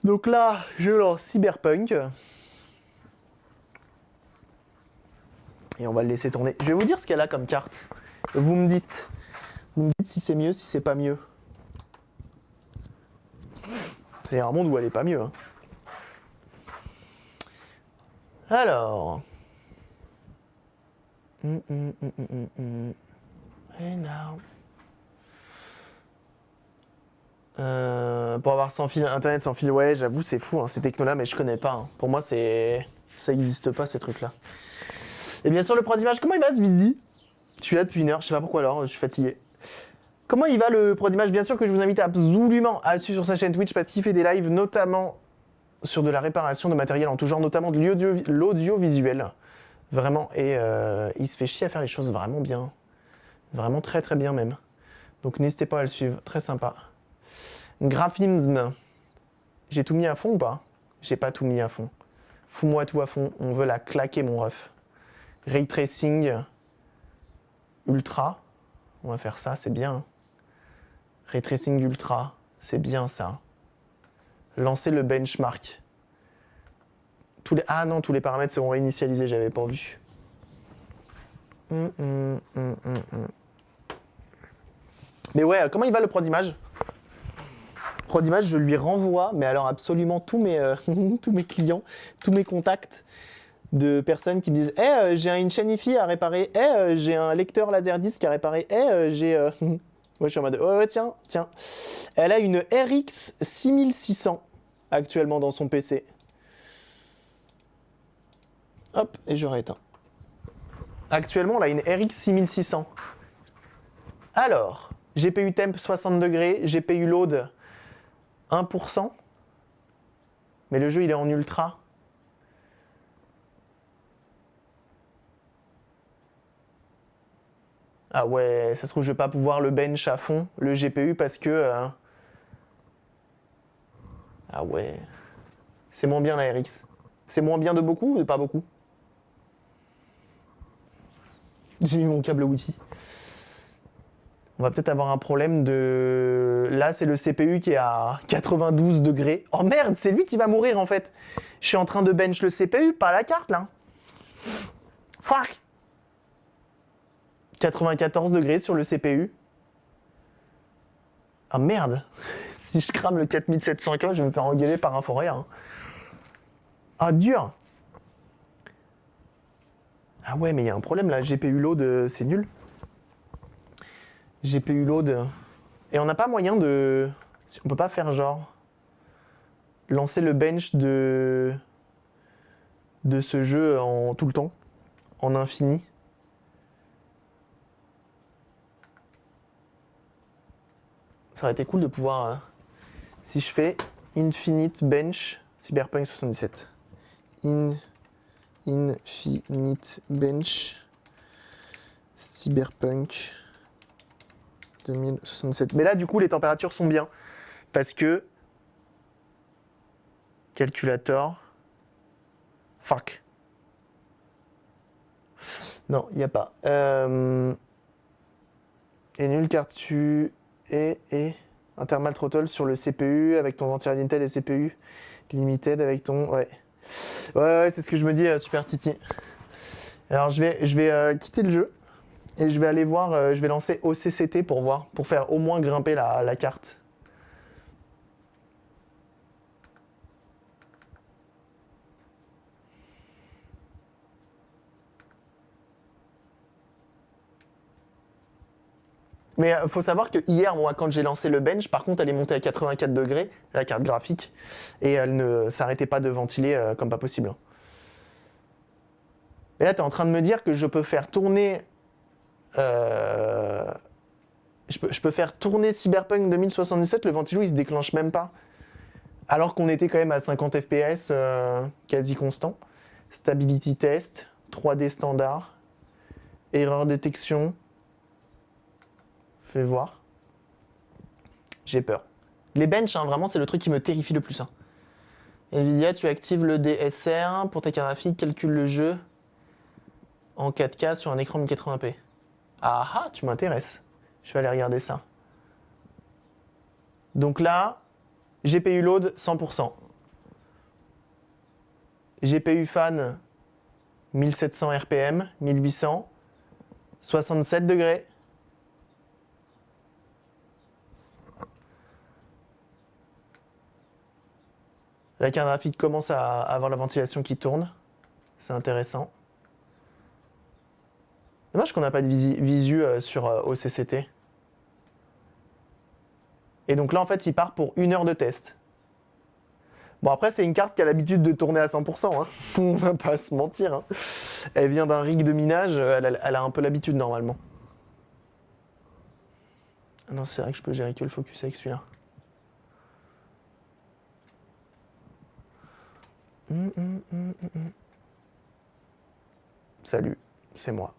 Donc là, je lance Cyberpunk. Et on va le laisser tourner. Je vais vous dire ce qu'elle a comme carte. Vous me dites si c'est mieux, si c'est pas mieux. C'est un monde où elle est pas mieux. Hein. Alors. Hey now. Pour avoir sans fil, internet sans fil, ouais, j'avoue, c'est fou, hein, ces technos-là, mais je connais pas. Hein. Pour moi, ça existe pas, ces trucs-là. Et bien sûr, le pro d'image, comment il va, ce Vizzy? Je suis là depuis une heure, je sais pas pourquoi alors, je suis fatigué. Comment il va le pro d'image? Bien sûr que je vous invite absolument à suivre sur sa chaîne Twitch parce qu'il fait des lives, notamment sur de la réparation de matériel en tout genre, notamment de l'audiovisuel. Vraiment, et il se fait chier à faire les choses vraiment bien. Vraiment très très bien même. Donc n'hésitez pas à le suivre, très sympa. Graphisme. J'ai tout mis à fond ou pas? J'ai pas tout mis à fond. Fous-moi tout à fond, on veut la claquer mon ref. Ray Tracing Ultra. On va faire ça, c'est bien. Ray Tracing Ultra, c'est bien ça. Lancer le benchmark. Ah non, tous les paramètres seront réinitialisés, j'avais pas vu. Mais ouais, comment il va le pro d'image? Pro d'image, je lui renvoie, mais alors absolument tous mes, tous mes clients, tous mes contacts de personnes qui me disent j'ai une chaîne IFI à réparer, j'ai un lecteur Laserdisc à réparer, j'ai... Moi je suis en mode ouais tiens. Elle a une RX 6600 actuellement dans son PC. Hop, et je rééteins. Actuellement, on a une RX 6600. Alors, GPU temp 60 degrés, GPU load 1%. Mais le jeu, il est en ultra. Ah ouais, ça se trouve, je vais pas pouvoir le bench à fond, le GPU, parce que... Ah ouais. C'est moins bien la RX. C'est moins bien de beaucoup ou de pas beaucoup? J'ai mis mon câble Wi-Fi. On va peut-être avoir un problème de... Là, c'est le CPU qui est à 92 degrés. Oh merde, c'est lui qui va mourir en fait. Je suis en train de bench le CPU, pas la carte là. Fuck. 94 degrés sur le CPU. Ah merde. Si je crame le 4700K, je vais me faire engueuler par un forêt. Hein. Ah dur. Ah ouais, mais il y a un problème là. GPU load, c'est nul. GPU load. Et on n'a pas moyen de... On peut pas faire genre... Lancer le bench de ce jeu en tout le temps. En infini. Ça aurait été cool de pouvoir... si je fais Infinite Bench Cyberpunk 77. Infinite Bench Cyberpunk 2067. Mais là, du coup, les températures sont bien. Parce que... Calculator... Fuck. Non, il n'y a pas. Et nul car tu es... Intermal throttle sur le CPU avec ton ventilo d'Intel et CPU limited avec ton... Ouais, c'est ce que je me dis, Super Titi. Alors, je vais quitter le jeu. Et je vais aller voir, je vais lancer OCCT pour voir, pour faire au moins grimper la carte. Mais faut savoir que hier, moi, quand j'ai lancé le bench, par contre, elle est montée à 84 degrés, la carte graphique, et elle ne s'arrêtait pas de ventiler comme pas possible. Mais là, tu es en train de me dire que je peux faire tourner... je peux faire tourner Cyberpunk 2077, le ventilo il se déclenche même pas. Alors qu'on était quand même à 50 fps quasi constant. Stability test, 3D standard, erreur détection. Fais voir. J'ai peur. Les benches, hein, vraiment, c'est le truc qui me terrifie le plus. Hein. Nvidia, tu actives le DSR pour ta carte graphique, calcule le jeu en 4K sur un écran 1080p. Ah, tu m'intéresses. Je vais aller regarder ça. Donc là, GPU load 100%. GPU fan 1700 RPM, 1800, 67 degrés. La carte graphique commence à avoir la ventilation qui tourne. C'est intéressant. Dommage qu'on n'a pas de visu sur OCCT. Et donc là, en fait, il part pour 1 heure de test. Bon, après, c'est une carte qui a l'habitude de tourner à 100%. Hein. On va pas se mentir. Hein. Elle vient d'un rig de minage. Elle a un peu l'habitude, normalement. Ah non, c'est vrai que je peux gérer que le focus avec celui-là. Salut, c'est moi.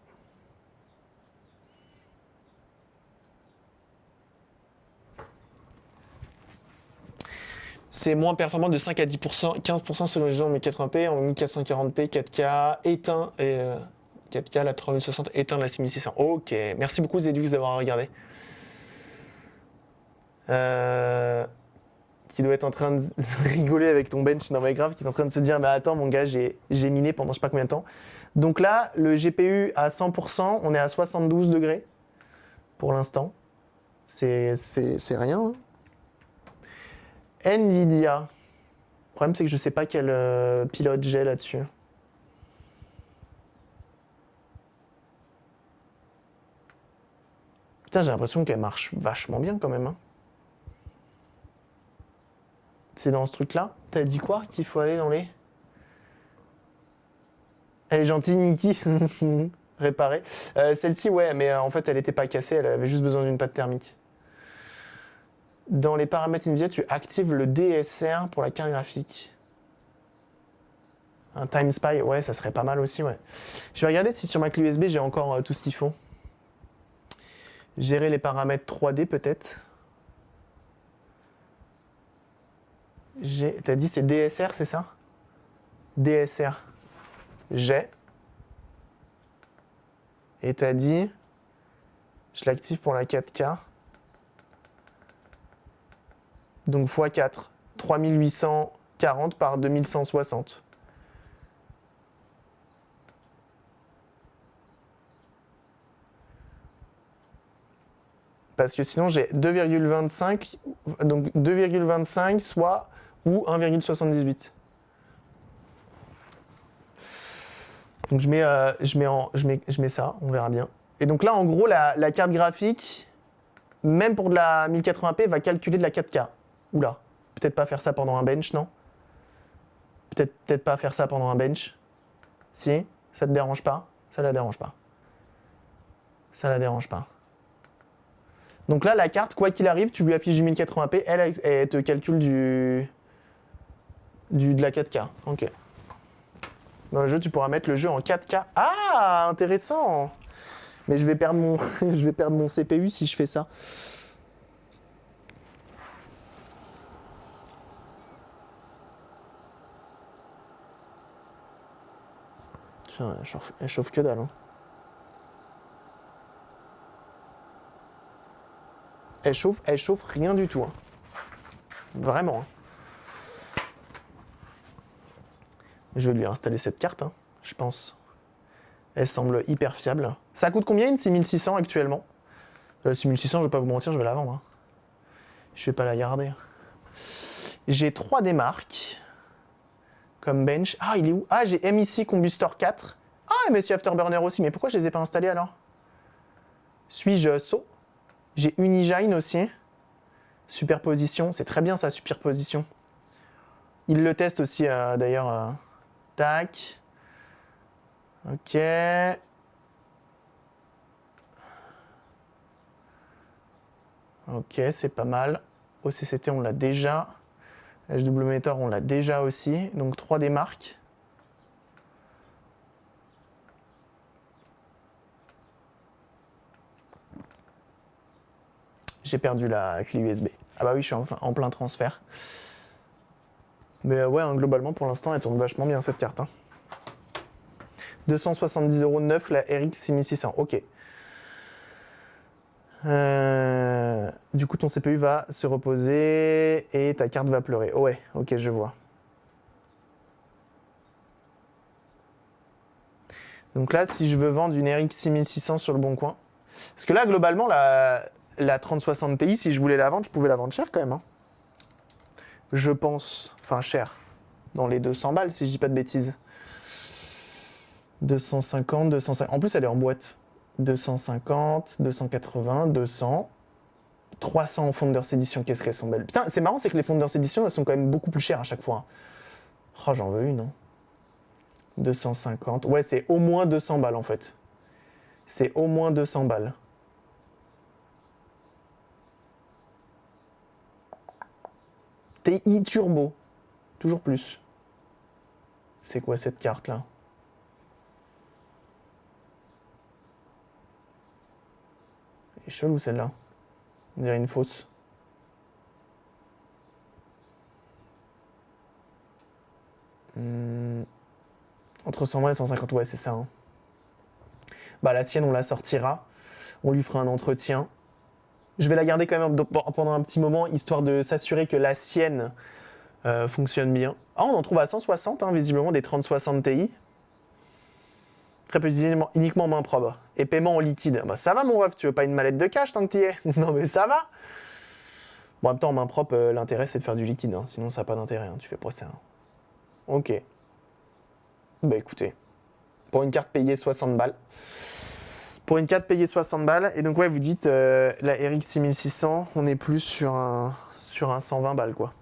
C'est moins performant de 5 à 10%, 15% selon les gens en 1080p, en 1440p, 4K, éteint, et 4K, la 3060, éteint la 6600. Ok, merci beaucoup Zedux d'avoir regardé. Qui doit être en train de rigoler avec ton bench, non mais grave, qui est en train de se dire, mais attends mon gars, j'ai miné pendant je sais pas combien de temps. Donc là, le GPU à 100%, on est à 72 degrés pour l'instant. C'est rien. Hein. Nvidia. Le problème, c'est que je sais pas quel pilote j'ai là-dessus. Putain, j'ai l'impression qu'elle marche vachement bien quand même. Hein. C'est dans ce truc-là. T'as dit quoi? Qu'il faut aller dans les... Elle est gentille, Niki. réparer. Celle-ci, ouais, mais en fait, elle n'était pas cassée, elle avait juste besoin d'une pâte thermique. Dans les paramètres NVIDIA, tu actives le DSR pour la carte graphique. Un Time Spy, ouais, ça serait pas mal aussi, ouais. Je vais regarder si sur ma clé USB, j'ai encore tout ce qu'il faut. Gérer les paramètres 3D, peut-être. T'as dit c'est DSR, c'est ça? DSR. J'ai. Et t'as dit, je l'active pour la 4K. Donc x4, 3840 par 2160. Parce que sinon j'ai 2,25, donc 2,25 soit ou 1,78. Donc je mets ça, on verra bien. Et donc là en gros la carte graphique, même pour de la 1080p, va calculer de la 4K. Oula, peut-être pas faire ça pendant un bench, non? Peut-être pas faire ça pendant un bench. Si, ça te dérange pas? Ça la dérange pas. Ça la dérange pas. Donc là, la carte, quoi qu'il arrive, tu lui affiches du 1080p, elle te calcule de la 4K. Ok. Dans le jeu, tu pourras mettre le jeu en 4K. Ah, intéressant! Mais je vais perdre mon, je vais perdre mon CPU si je fais ça. Tiens, elle chauffe que dalle. Hein. Elle chauffe rien du tout. Hein. Vraiment. Hein. Je vais lui installer cette carte, hein, je pense. Elle semble hyper fiable. Ça coûte combien une 6600 actuellement? 6600, je vais pas vous mentir, je vais la vendre. Hein. Je vais pas la garder. J'ai 3 des marques. Comme bench. Ah, il est où? Ah, j'ai MIC Combustor 4. Ah, MSI Afterburner aussi. Mais pourquoi je les ai pas installés alors? Suis-je saut? J'ai Unigine aussi. Superposition. C'est très bien ça, superposition. Il le teste aussi d'ailleurs. Tac. Ok. Ok, c'est pas mal. OCCT, on l'a déjà. HW Monitor, on l'a déjà aussi. Donc 3 des marques. J'ai perdu la clé USB. Ah bah oui, je suis en plein transfert. Mais ouais, hein, globalement, pour l'instant, elle tourne vachement bien cette carte. Hein. 270 € neuf, la RX 6600. Ok. Du coup, ton CPU va se reposer et ta carte va pleurer. Oh ouais, ok, je vois. Donc là, si je veux vendre une RX 6600 sur le bon coin, parce que là, globalement, la 3060 Ti, si je voulais la vendre, je pouvais la vendre cher quand même. Hein. Je pense. Enfin, cher. Dans les 200 balles, si je dis pas de bêtises. 250, 250. En plus, elle est en boîte. 250, 280, 200. 300 en Founders Edition, qu'est-ce qu'elles sont belles. Putain, c'est marrant, c'est que les Founders Edition, elles sont quand même beaucoup plus chères à chaque fois. Oh, j'en veux une. Hein. 250. Ouais, c'est au moins 200 balles en fait. C'est au moins 200 balles. TI Turbo. Toujours plus. C'est quoi cette carte là? Elle est chelou celle-là. On dirait une fausse. Entre 120 et 150, ouais, c'est ça. Hein. Bah, la tienne, on la sortira. On lui fera un entretien. Je vais la garder quand même pendant un petit moment, histoire de s'assurer que la sienne fonctionne bien. Ah, on en trouve à 160, hein, visiblement, des 3060 Ti. Très peu uniquement main propre. Et paiement en liquide. Bah, ça va, mon ref, tu veux pas une mallette de cash tant que t'y es? Non, mais ça va. Bon, en même temps, en main propre, l'intérêt, c'est de faire du liquide. Hein, sinon, ça n'a pas d'intérêt. Hein, tu fais procès. Hein. Ok. Bah, écoutez. Pour une carte payée 60 balles. Pour une carte payée 60 balles. Et donc, ouais, vous dites, la RX 6600, on est plus sur un 120 balles, quoi.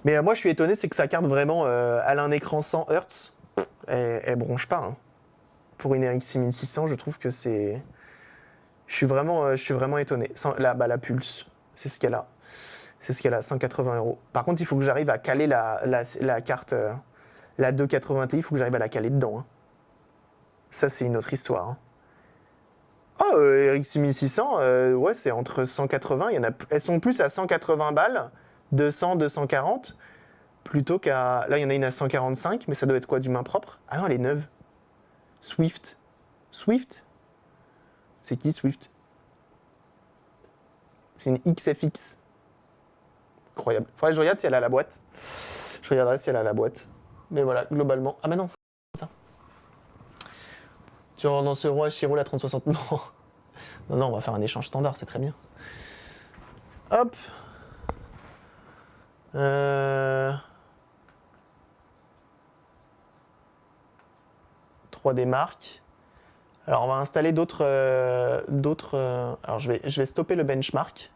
Mais moi, je suis étonné, c'est que sa carte, vraiment, elle a un écran 100 Hz. elle bronche pas. Hein. Pour une RX 6600, je trouve que c'est... Je suis vraiment étonné. La Pulse, c'est ce qu'elle a. C'est ce qu'elle a, 180 €. Par contre, il faut que j'arrive à caler la carte, la 280 Ti, il faut que j'arrive à la caler dedans. Hein. Ça, c'est une autre histoire. Hein. Oh, RX 6600, ouais, c'est entre 180, elles sont plus à 180 balles, 200, 240, plutôt qu'à... Là, il y en a une à 145, mais ça doit être quoi, du main propre? Ah non, elle est neuve. Swift. Swift? C'est qui, Swift? C'est une XFX. Incroyable. Faudrait que je regarde si elle a la boîte. Je regarderai si elle a la boîte. Mais voilà, globalement... Ah mais non, ça. Tu rentres dans ce roi Chiro la 3060? Non. Non, non, on va faire un échange standard, c'est très bien. Hop. 3D Mark. Alors on va installer d'autres... alors je vais stopper le benchmark.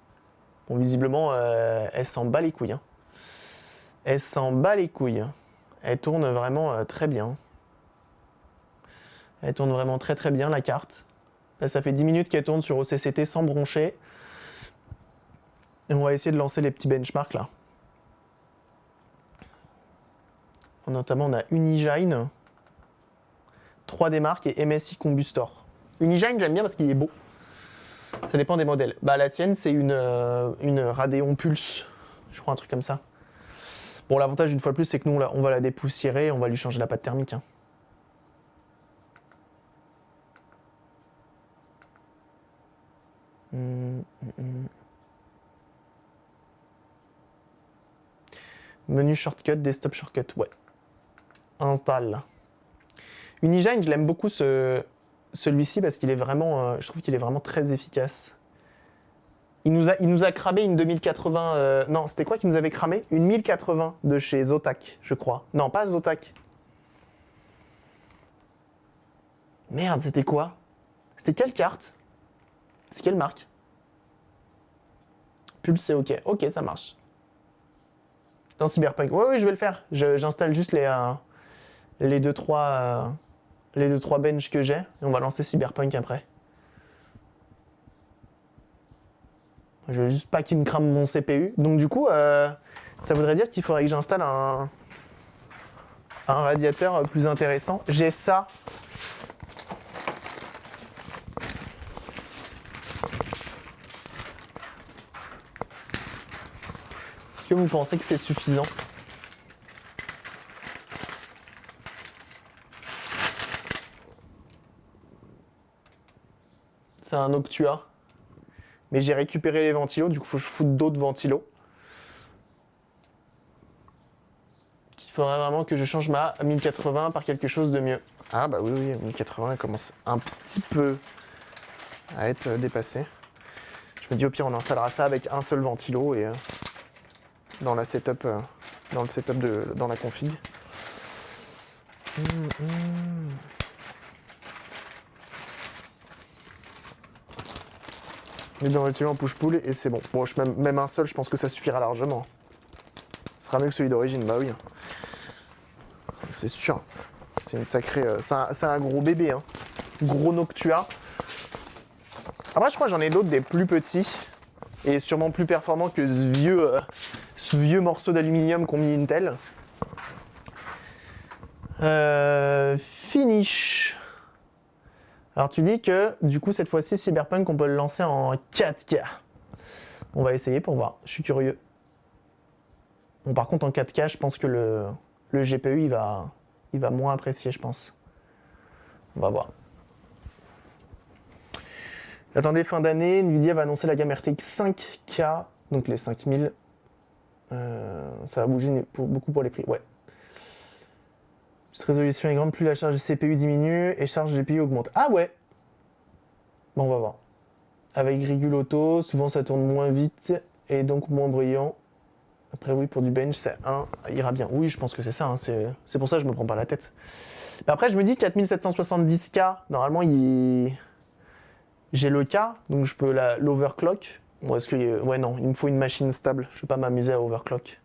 Bon, visiblement, elle s'en bat les couilles. Hein. Elle s'en bat les couilles. Elle tourne vraiment très bien. Elle tourne vraiment très très bien la carte. Là, ça fait 10 minutes qu'elle tourne sur OCCT sans broncher. Et on va essayer de lancer les petits benchmarks là. Notamment, on a Unigine, 3D Mark et MSI Combustor. Unigine, j'aime bien parce qu'il est beau. Ça dépend des modèles. Bah, la tienne, c'est une Radeon Pulse. Je crois un truc comme ça. Bon, l'avantage, une fois de plus, c'est que nous, on va la dépoussiérer et on va lui changer la pâte thermique. Hein. Menu shortcut, desktop shortcut, ouais. Installe. Unigine, je l'aime beaucoup celui-ci parce qu'il est vraiment, je trouve qu'il est vraiment très efficace. Il nous a cramé une 2080, non, c'était quoi qu'il nous avait cramé? Une 1080 de chez Zotac, je crois. Non, pas Zotac. Merde, c'était quoi? C'était quelle carte? C'est quelle marque? Pulse, c'est OK. OK, ça marche. Dans Cyberpunk. Oui, je vais le faire. J'installe juste les 2-3 benches que j'ai. Et on va lancer Cyberpunk après. Je veux juste pas qu'il me crame mon CPU. Donc du coup, ça voudrait dire qu'il faudrait que j'installe un radiateur plus intéressant. J'ai ça. Est-ce que vous pensez que c'est suffisant? C'est un Noctua. Mais j'ai récupéré les ventilos, du coup faut que je foute d'autres ventilos. Il faudrait vraiment que je change ma 1080 par quelque chose de mieux. Ah bah oui, 1080 elle commence un petit peu à être dépassée. Je me dis au pire on installera ça avec un seul ventilo et dans la setup, dans la config. Mais dans le ventilo en push-pull et c'est bon. Bon, même un seul, je pense que ça suffira largement. Ce sera mieux que celui d'origine, bah oui. C'est sûr. C'est une sacrée. C'est un gros bébé, hein. Gros Noctua. Après, je crois que j'en ai d'autres des plus petits et sûrement plus performants que ce vieux morceau d'aluminium qu'ont mis Intel. Finish. Alors tu dis que du coup cette fois-ci Cyberpunk on peut le lancer en 4K. On va essayer pour voir, je suis curieux. Bon par contre en 4K je pense que le GPU il va moins apprécier je pense. On va voir. Attendez fin d'année, Nvidia va annoncer la gamme RTX 5K, donc les 5000. Ça va bouger beaucoup pour les prix, ouais. Cette résolution est grande, plus la charge de CPU diminue et charge de GPU augmente. Ah ouais. Bon, on va voir. Avec régule auto, souvent ça tourne moins vite et donc moins bruyant. Après oui, pour du bench, c'est 1, ira bien. Oui, je pense que c'est ça, hein, c'est pour ça que je me prends pas la tête. Mais après, je me dis 4770K, normalement, j'ai le K, donc je peux l'overclock. Bon, est-ce que... Ouais, non, il me faut une machine stable. Je vais pas m'amuser à overclock.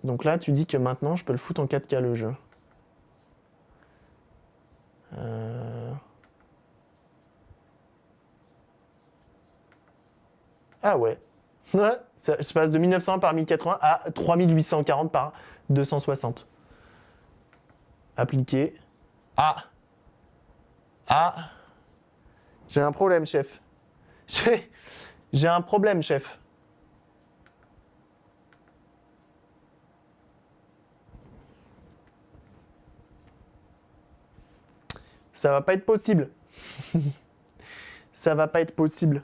Donc là, tu dis que maintenant, je peux le foutre en 4K le jeu. Ah ouais. Ouais, ça se passe de 1900 par 1080 à 3840 par 260. Appliquer. Ah. Ah. J'ai un problème, chef. J'ai un problème, chef. Ça va pas être possible. Ça va pas être possible.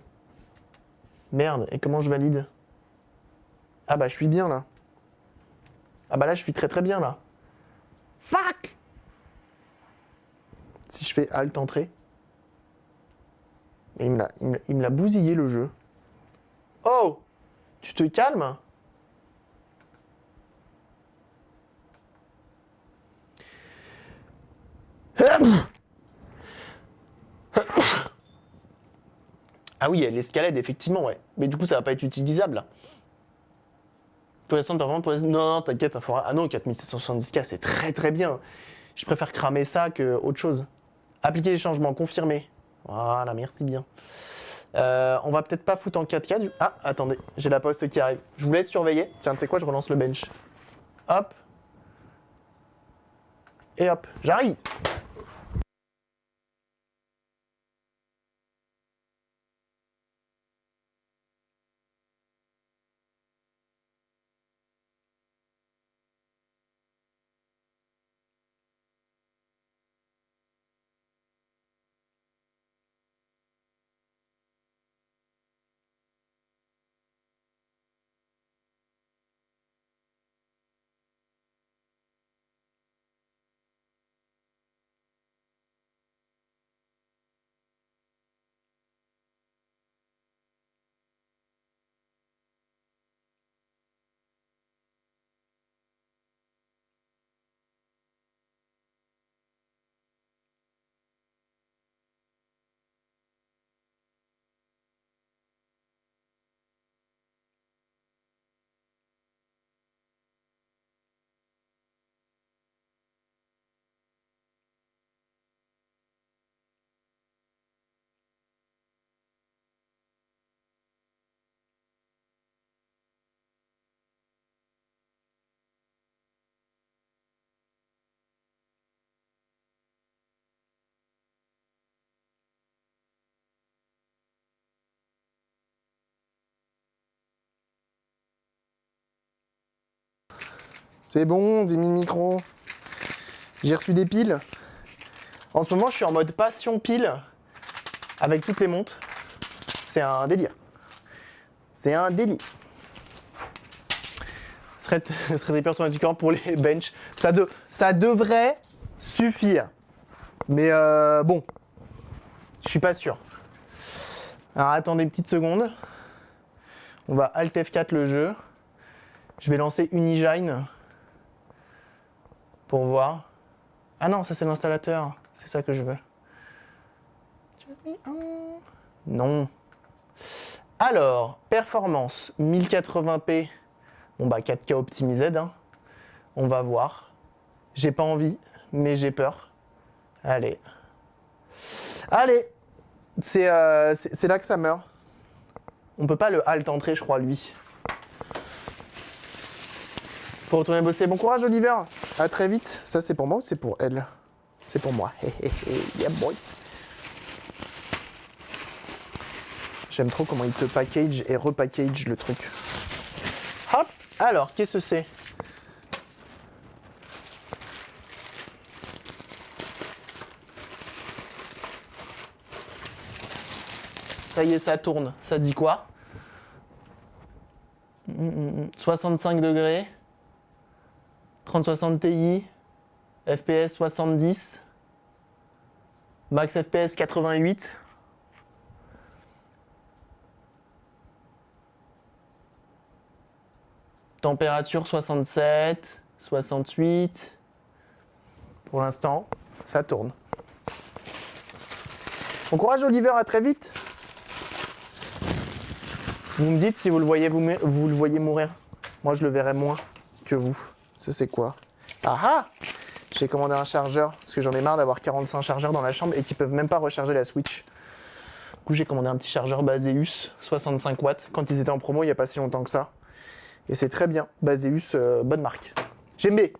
Merde, et comment je valide? Ah bah je suis bien là. Ah bah là je suis très très bien là. Fuck! Si je fais Alt entrée. Et il me l'a bousillé le jeu. Oh! Tu te calmes? Ah oui, il y a l'escalade, effectivement, ouais. Mais du coup, ça va pas être utilisable, là. Pour l'instant, non, t'inquiète, ah non, 4770K, c'est très très bien. Je préfère cramer ça que autre chose. Appliquer les changements, confirmer. Voilà, merci bien. On va peut-être pas foutre en 4K du... Ah, attendez, j'ai la poste qui arrive. Je vous laisse surveiller. Tiens, tu sais quoi, je relance le bench. Hop. Et hop, j'arrive. C'est bon, 10 000 micros. J'ai reçu des piles. En ce moment, je suis en mode passion pile avec toutes les montres. C'est un délire. C'est un délire. Ce serait des personnes différentes pour les bench. Ça devrait suffire. Mais bon, je suis pas sûr. Alors attendez une petite seconde. On va Alt F4 le jeu. Je vais lancer Unigine pour voir. Ah non, ça c'est l'installateur. C'est ça que je veux. Non. Alors, performance 1080p. Bon bah 4K optimisé. Hein. On va voir. J'ai pas envie, mais j'ai peur. Allez. Allez. C'est là que ça meurt. On peut pas le Alt entrer, je crois, lui. Faut retourner bosser. Bon courage, Oliver. À très vite. Ça, c'est pour moi ou c'est pour elle? C'est pour moi. Yeah, boy. J'aime trop comment il te package et repackage le truc. Hop. Alors, qu'est-ce que c'est? Ça y est, ça tourne. Ça dit quoi? 65 degrés. 3060 Ti. FPS 70. Max FPS 88. Température 67. 68. Pour l'instant, ça tourne. Bon courage, Oliver, à très vite. Vous me dites si vous le voyez, vous le voyez mourir. Moi, je le verrai moins. que vous. Ça, c'est quoi? Ah ah! J'ai commandé un chargeur, parce que j'en ai marre d'avoir 45 chargeurs dans la chambre et qui peuvent même pas recharger la Switch. Du coup, j'ai commandé un petit chargeur Baseus, 65 watts, quand ils étaient en promo il n'y a pas si longtemps que ça. Et c'est très bien. Baseus, bonne marque. GB.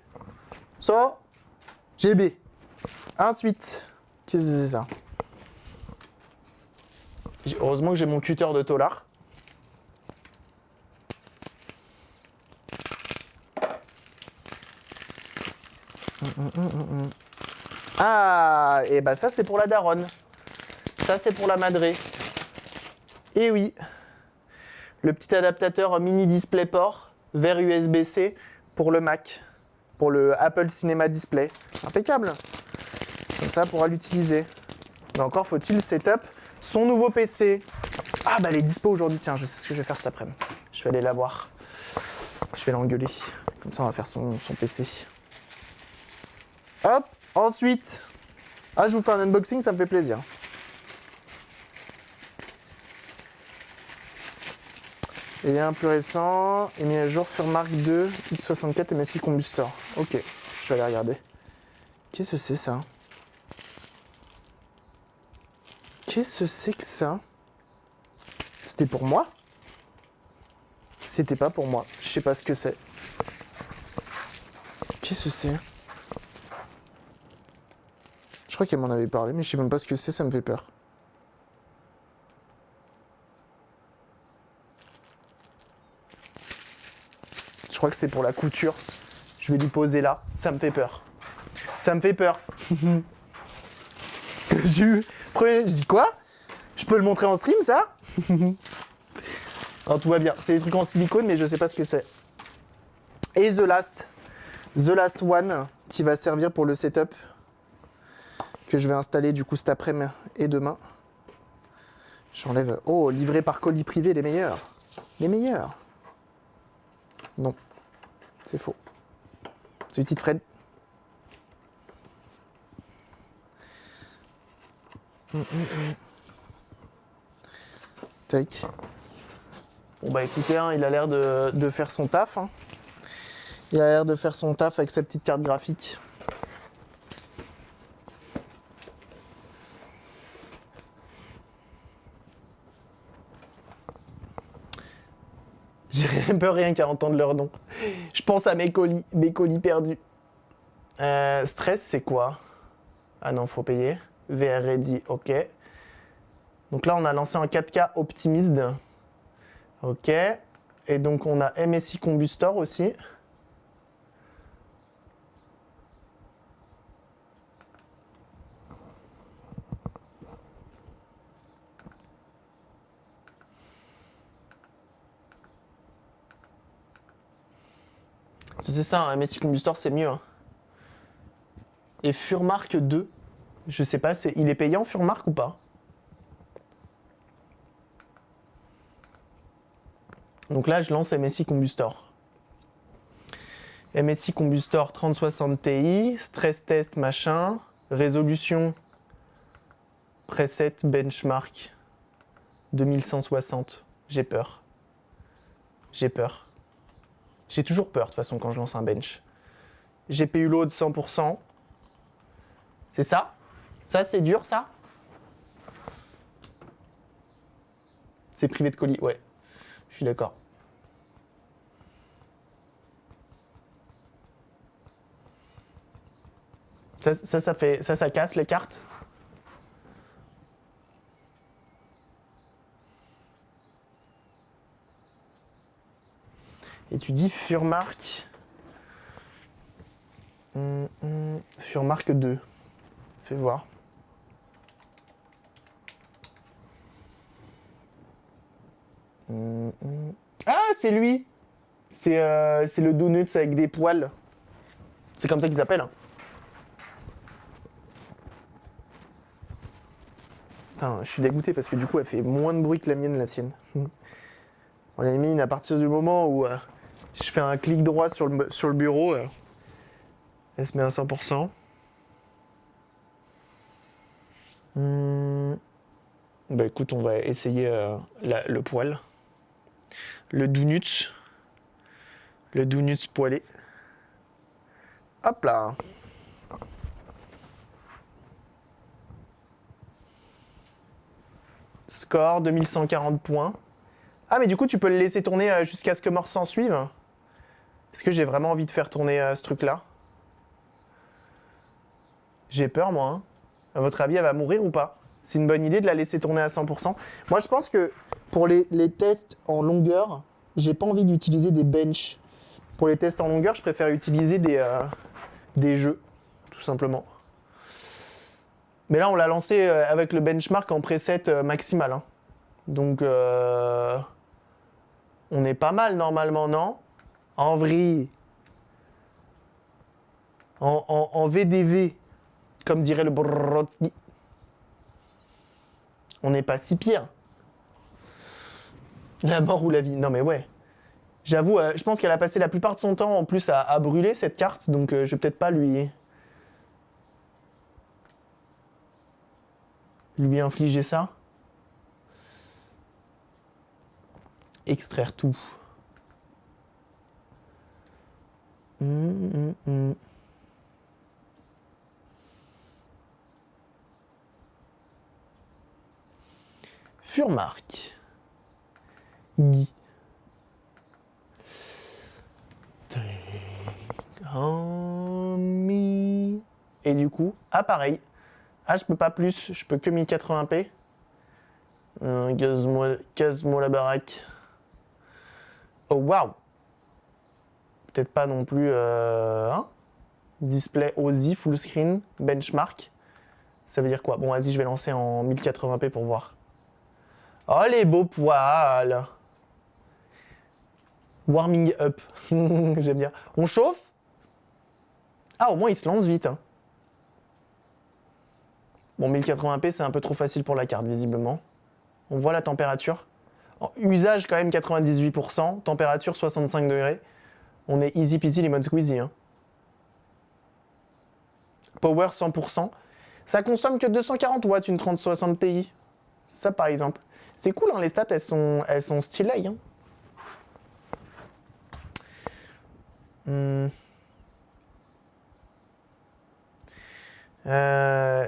Ça, GB. Ensuite, qu'est-ce que c'est ça? Heureusement que j'ai mon cutter de Tolar. Ah, et bah ça c'est pour la daronne. Ça c'est pour la madrée. Et oui, le petit adaptateur mini DisplayPort vers USB-C pour le Mac, pour le Apple Cinema Display. Impeccable. Comme ça, on pourra l'utiliser. Mais encore faut-il setup son nouveau PC. Ah bah elle est dispo aujourd'hui, tiens, je sais ce que je vais faire cet après-midi. Je vais aller la voir. Je vais l'engueuler. Comme ça, on va faire son PC. Hop, ensuite. Ah, je vous fais un unboxing, ça me fait plaisir. Et un plus récent, est mis à jour Furmark 2 X64 MSI Combustor. Ok, je vais aller regarder. Qu'est-ce que c'est ça? Qu'est-ce que c'est que ça? C'était pour moi? C'était pas pour moi. Je sais pas ce que c'est. Qu'est-ce que c'est? Je crois qu'elle m'en avait parlé, mais je sais même pas ce que c'est, ça me fait peur. Je crois que c'est pour la couture. Je vais lui poser là. Ça me fait peur. Ça me fait peur. Je dis quoi? Je peux le montrer en stream, ça? Alors, tout va bien. C'est des trucs en silicone, mais je sais pas ce que c'est. Et The Last One, qui va servir pour le setup que je vais installer du coup cet après-midi et demain. J'enlève. Oh, livré par colis privé, les meilleurs. Les meilleurs. Non, c'est faux. C'est une petite Fred. Tac. Bon bah écoutez, hein, il a l'air de faire son taf. Hein. Il a l'air de faire son taf avec sa petite carte graphique. J'ai un peu rien qu'à entendre leur nom. Je pense à mes colis perdus. Stress, c'est quoi? Ah non, faut payer. VR Ready, ok. Donc là, on a lancé un 4K Optimized. Ok. Et donc, on a MSI Combustor aussi. C'est ça, un MSI Combustor, c'est mieux. Hein. Et Furmark 2, je sais pas, il est payant Furmark ou pas? Donc là, je lance MSI Combustor. MSI Combustor 3060 Ti, stress test machin, résolution preset benchmark 2160. J'ai peur. J'ai peur. J'ai toujours peur de toute façon quand je lance un bench. GPU load 100%. C'est ça? Ça, c'est dur, ça? C'est privé de colis, ouais. Je suis d'accord. Ça casse les cartes? Et tu dis Furmark. Furmark 2. Fais voir. Ah, c'est lui! C'est le Donuts avec des poils. C'est comme ça qu'ils appellent. Hein. Putain, je suis dégoûté parce que du coup, elle fait moins de bruit que la mienne, la sienne. On l'a mis à partir du moment où je fais un clic droit sur le bureau, elle se met à 100%. Bah écoute, on va essayer le poil. Le Donuts. Le donuts poêlé. Hop là. Score, 2140 points. Ah, mais du coup, tu peux le laisser tourner jusqu'à ce que mort s'en suive. Est-ce que j'ai vraiment envie de faire tourner ce truc-là? J'ai peur, moi. Hein. À votre avis, elle va mourir ou pas? C'est une bonne idée de la laisser tourner à 100%. Moi, je pense que pour les tests en longueur, j'ai pas envie d'utiliser des benches. Pour les tests en longueur, je préfère utiliser des jeux, tout simplement. Mais là, on l'a lancé avec le benchmark en preset maximal. Hein. Donc, on est pas mal normalement, non? En vrai. En VDV, comme dirait le Brodsky. On n'est pas si pire. La mort ou la vie. Non mais ouais. J'avoue, je pense qu'elle a passé la plupart de son temps en plus à brûler cette carte, donc je vais peut-être pas lui infliger ça. Extraire tout. Furmark. Guy. Et du coup, ah pareil. Ah, je peux pas plus, je peux que 1080p. Casse-moi la baraque. Oh waouh. Peut-être pas non plus. Hein, display OSI full screen benchmark. Ça veut dire quoi? Bon, vas-y, je vais lancer en 1080p pour voir. Oh les beaux poils. Warming up. J'aime bien. On chauffe? Ah, au moins il se lance vite. Hein. Bon, 1080p, c'est un peu trop facile pour la carte, visiblement. On voit la température. Usage quand même 98%, température 65 degrés. On est easy peasy lemon squeezy. Hein. Power 100%. Ça consomme que 240 watts une 3060 Ti. Ça par exemple. C'est cool, hein, les stats, elles sont stylées. Hein.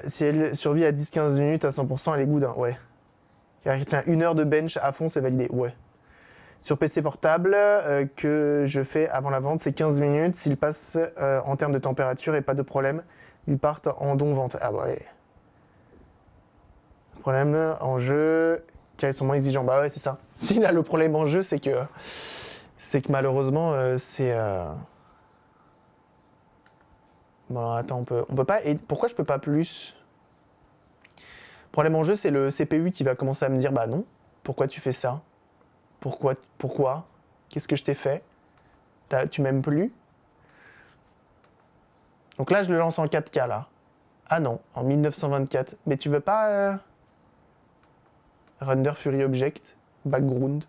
Si elle survit à 10-15 minutes à 100%, elle est good. Hein. Ouais. Tiens, 1 heure de bench à fond, c'est validé. Ouais. Sur PC portable, que je fais avant la vente, c'est 15 minutes. S'il passe en termes de température et pas de problème, ils partent en don-vente. Ah ouais. Problème en jeu, quels sont moins exigeants? Bah ouais, c'est ça. S'il a le problème en jeu, c'est que malheureusement, c'est... Bon, attends, on peut pas... Et pourquoi je peux pas plus? Problème en jeu, c'est le CPU qui va commencer à me dire, bah non, pourquoi tu fais ça? Pourquoi? Qu'est-ce que je t'ai fait? Tu m'aimes plus? Donc là, je le lance en 4K, là. Ah non, en 1924. Mais tu veux pas... Render Fury Object, background,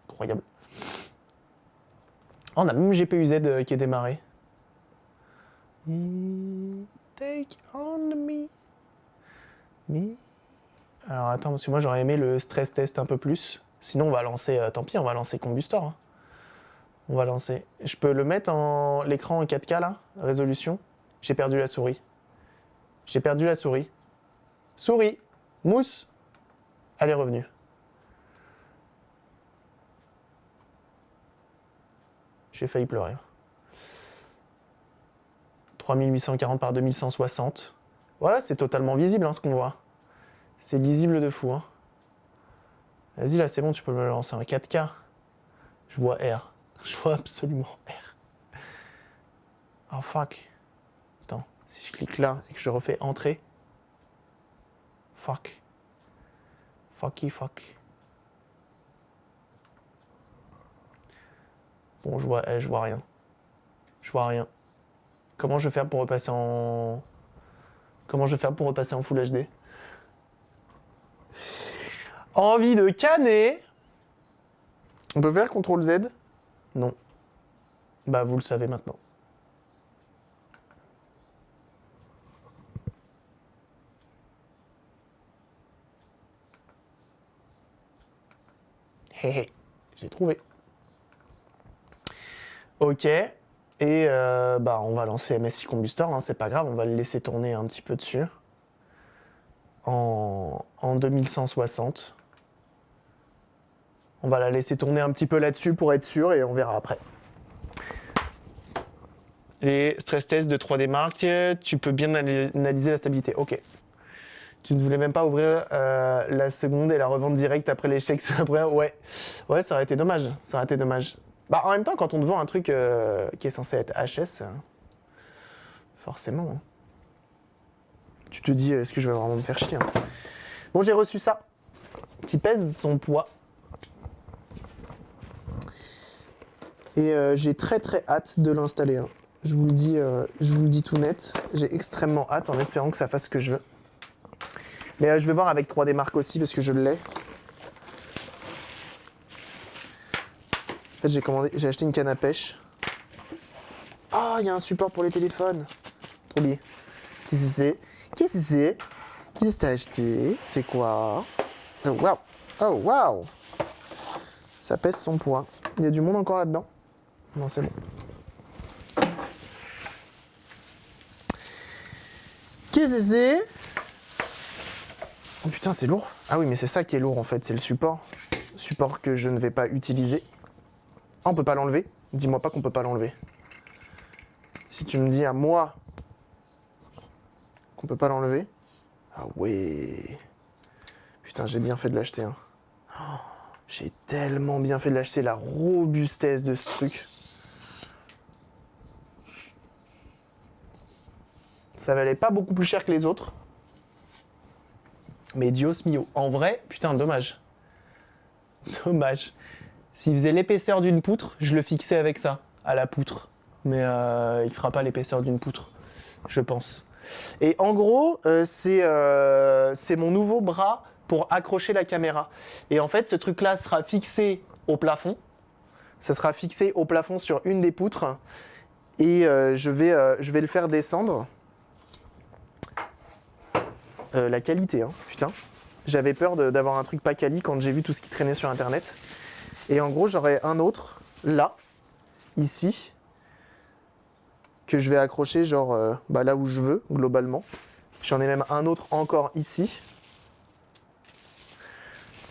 incroyable. Oh, on a même GPU Z qui est démarré. Take on me. Alors attends, parce que moi j'aurais aimé le stress test un peu plus. Sinon on va lancer, tant pis, on va lancer Combustor. Hein. On va lancer. Je peux le mettre en l'écran en 4K là, résolution. J'ai perdu la souris. J'ai perdu la souris. Souris, mousse. Elle est revenue. J'ai failli pleurer. 3840 par 2160. Ouais, c'est totalement visible hein, ce qu'on voit. C'est lisible de fou. Hein. Vas-y, là, c'est bon, tu peux me le lancer en 4K. Je vois R. Je vois absolument R. Oh fuck. Attends, si je clique là et que je refais entrée. Fuck. Fucky fuck. Bon, je vois rien. Je vois rien. Comment je vais faire pour repasser en... Comment je vais faire pour repasser en Full HD? Envie de canner. On peut faire CTRL Z? Non. Bah, vous le savez maintenant. Hé hé, j'ai trouvé. Ok. Et on va lancer MSI Combustor, hein, c'est pas grave, on va le laisser tourner un petit peu dessus. En 2160. On va la laisser tourner un petit peu là-dessus pour être sûr et on verra après. Les stress tests de 3D Mark, tu peux bien analyser la stabilité. Ok. Tu ne voulais même pas ouvrir la seconde et la revente directe après l'échec sur la première. Ouais, ça aurait été dommage. Ça aurait été dommage. Bah, en même temps, quand on te vend un truc qui est censé être HS, forcément, hein. Tu te dis, est-ce que je vais vraiment me faire chier, hein. Bon, j'ai reçu ça, qui pèse son poids. Et j'ai très très hâte de l'installer, hein. Je vous le dis tout net. J'ai extrêmement hâte en espérant que ça fasse ce que je veux. Mais je vais voir avec 3D Mark aussi parce que je l'ai. En fait, j'ai acheté une canne à pêche. Ah, il y a un support pour les téléphones. Trop bien. Qu'est-ce que c'est Qu'est-ce que t'as acheté? C'est quoi? Oh, waouh! Oh, waouh! Ça pèse son poids. Il y a du monde encore là-dedans? Non, c'est bon. Qu'est-ce que c'est? Oh putain, c'est lourd. Ah oui, mais c'est ça qui est lourd en fait, c'est le support. Support que je ne vais pas utiliser. Ah, on peut pas l'enlever? Dis-moi pas qu'on peut pas l'enlever. Si tu me dis à moi qu'on peut pas l'enlever. Ah ouais. Putain, j'ai bien fait de l'acheter, hein. Oh, j'ai tellement bien fait de l'acheter, la robustesse de ce truc. Ça valait pas beaucoup plus cher que les autres. Mais Dios mio. En vrai, putain, dommage. Dommage. S'il faisait l'épaisseur d'une poutre, je le fixais avec ça, à la poutre. Mais il fera pas l'épaisseur d'une poutre, je pense. Et en gros, c'est mon nouveau bras pour accrocher la caméra. Et en fait, ce truc-là sera fixé au plafond. Ça sera fixé au plafond sur une des poutres. Et je vais le faire descendre. La qualité, hein, putain. J'avais peur d'avoir un truc pas quali quand j'ai vu tout ce qui traînait sur Internet. Et en gros, j'aurai un autre, là, ici, que je vais accrocher, genre, là où je veux, globalement. J'en ai même un autre encore ici.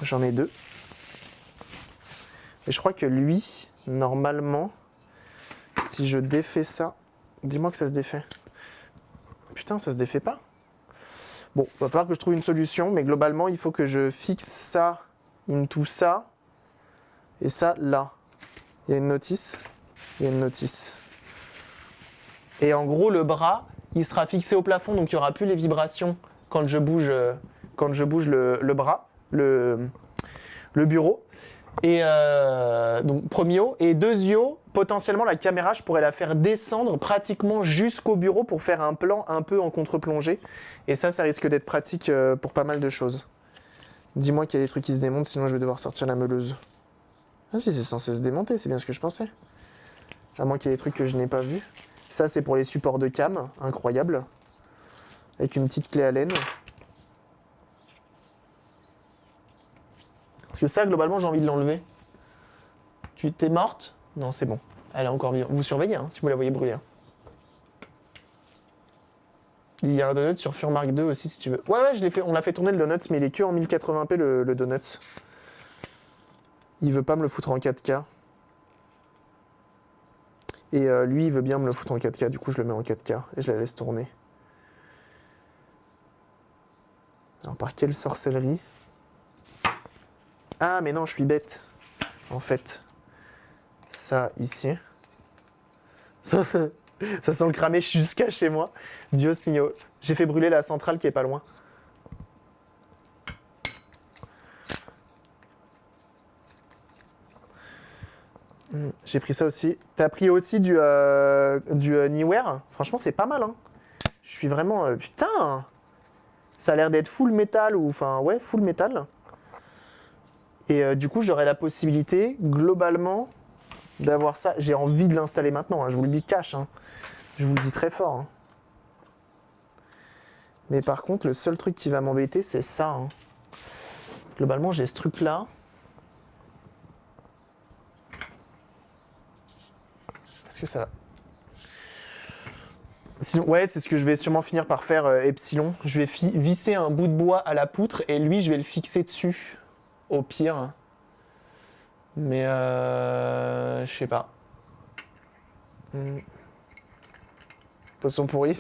J'en ai deux. Et je crois que lui, normalement, si je défais ça... Dis-moi que ça se défait. Putain, ça se défait pas. Bon, va falloir que je trouve une solution, mais globalement, il faut que je fixe ça into ça, et ça là. Il y a une notice, il y a une notice. Et en gros, le bras, il sera fixé au plafond, donc il n'y aura plus les vibrations quand je bouge le bras, le bureau. Et donc premier haut. Et deuxièmement, potentiellement la caméra, je pourrais la faire descendre pratiquement jusqu'au bureau pour faire un plan un peu en contre-plongée. Et ça risque d'être pratique pour pas mal de choses. Dis-moi qu'il y a des trucs qui se démontent, sinon je vais devoir sortir la meuleuse. Ah si, c'est censé se démonter, c'est bien ce que je pensais. À moins qu'il y ait des trucs que je n'ai pas vus. Ça, c'est pour les supports de cam, incroyable. Avec une petite clé Allen. Parce que ça, globalement, j'ai envie de l'enlever. Tu t'es morte? Non, c'est bon. Elle est encore vivante. Vous surveillez, hein, si vous la voyez brûler. Hein. Il y a un donut sur Furmark 2 aussi, si tu veux. Ouais, je l'ai fait. On l'a fait tourner le donut, mais il est que en 1080p le donut. Il veut pas me le foutre en 4K. Et lui, il veut bien me le foutre en 4K. Du coup, je le mets en 4K et je la laisse tourner. Alors, par quelle sorcellerie? Ah, mais non, je suis bête. En fait, ça, ici. Ça sent le cramer jusqu'à chez moi. Dios mio. J'ai fait brûler la centrale qui est pas loin. J'ai pris ça aussi. T'as pris aussi du Neewer? Franchement, c'est pas mal, hein. Je suis vraiment... putain! Ça a l'air d'être full métal, ou... Enfin, ouais, full métal. Et du coup, j'aurai la possibilité, globalement, d'avoir ça. J'ai envie de l'installer maintenant, hein. Je vous le dis cash, hein. Je vous le dis très fort, hein. Mais par contre, le seul truc qui va m'embêter, c'est ça, hein. Globalement, j'ai ce truc-là. Est-ce que ça va? Sinon, ouais, c'est ce que je vais sûrement finir par faire, Epsilon. Je vais visser un bout de bois à la poutre et lui, je vais le fixer dessus, au pire. Mais je sais pas. Poisson pourri,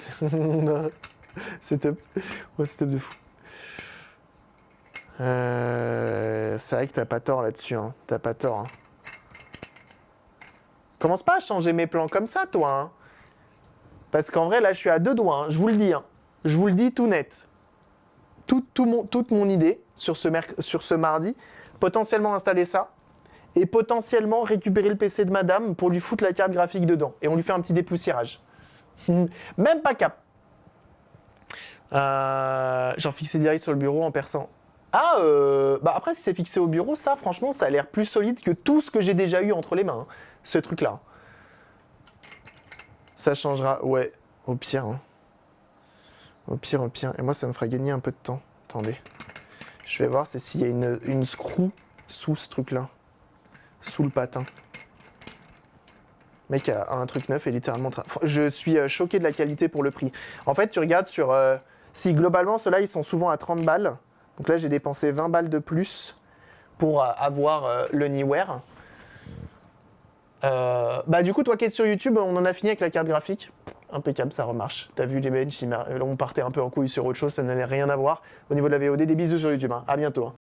c'est top. Ouais, c'est top de fou. C'est vrai que t'as pas tort là-dessus, hein. T'as pas tort. Hein. Commence pas à changer mes plans comme ça, toi. Hein. Parce qu'en vrai, là, je suis à 2 doigts. Hein. Je vous le dis. Hein. Je vous le dis tout net. Toute mon idée sur ce mardi, potentiellement installer ça et potentiellement récupérer le PC de madame pour lui foutre la carte graphique dedans. Et on lui fait un petit dépoussiérage. Même pas cap. Genre fixé direct sur le bureau en perçant. Ah, bah après, si c'est fixé au bureau, ça, franchement, ça a l'air plus solide que tout ce que j'ai déjà eu entre les mains. Hein, ce truc-là. Ça changera, ouais, au pire. Hein. Au pire, au pire. Et moi, ça me fera gagner un peu de temps. Attendez. Je vais voir s'il y a une screw sous ce truc-là. Sous le patin. Le mec a un truc neuf et littéralement... Je suis choqué de la qualité pour le prix. En fait, tu regardes sur... si globalement, ceux-là, ils sont souvent à 30 balles. Donc là, j'ai dépensé 20 balles de plus pour avoir le Niware. Bah du coup, toi qui es sur YouTube, on en a fini avec la carte graphique. Impeccable, ça remarche. T'as vu les benches, on partait un peu en couille sur autre chose, ça n'avait rien à voir. Au niveau de la VOD, des bisous sur YouTube. Hein. À bientôt. Hein.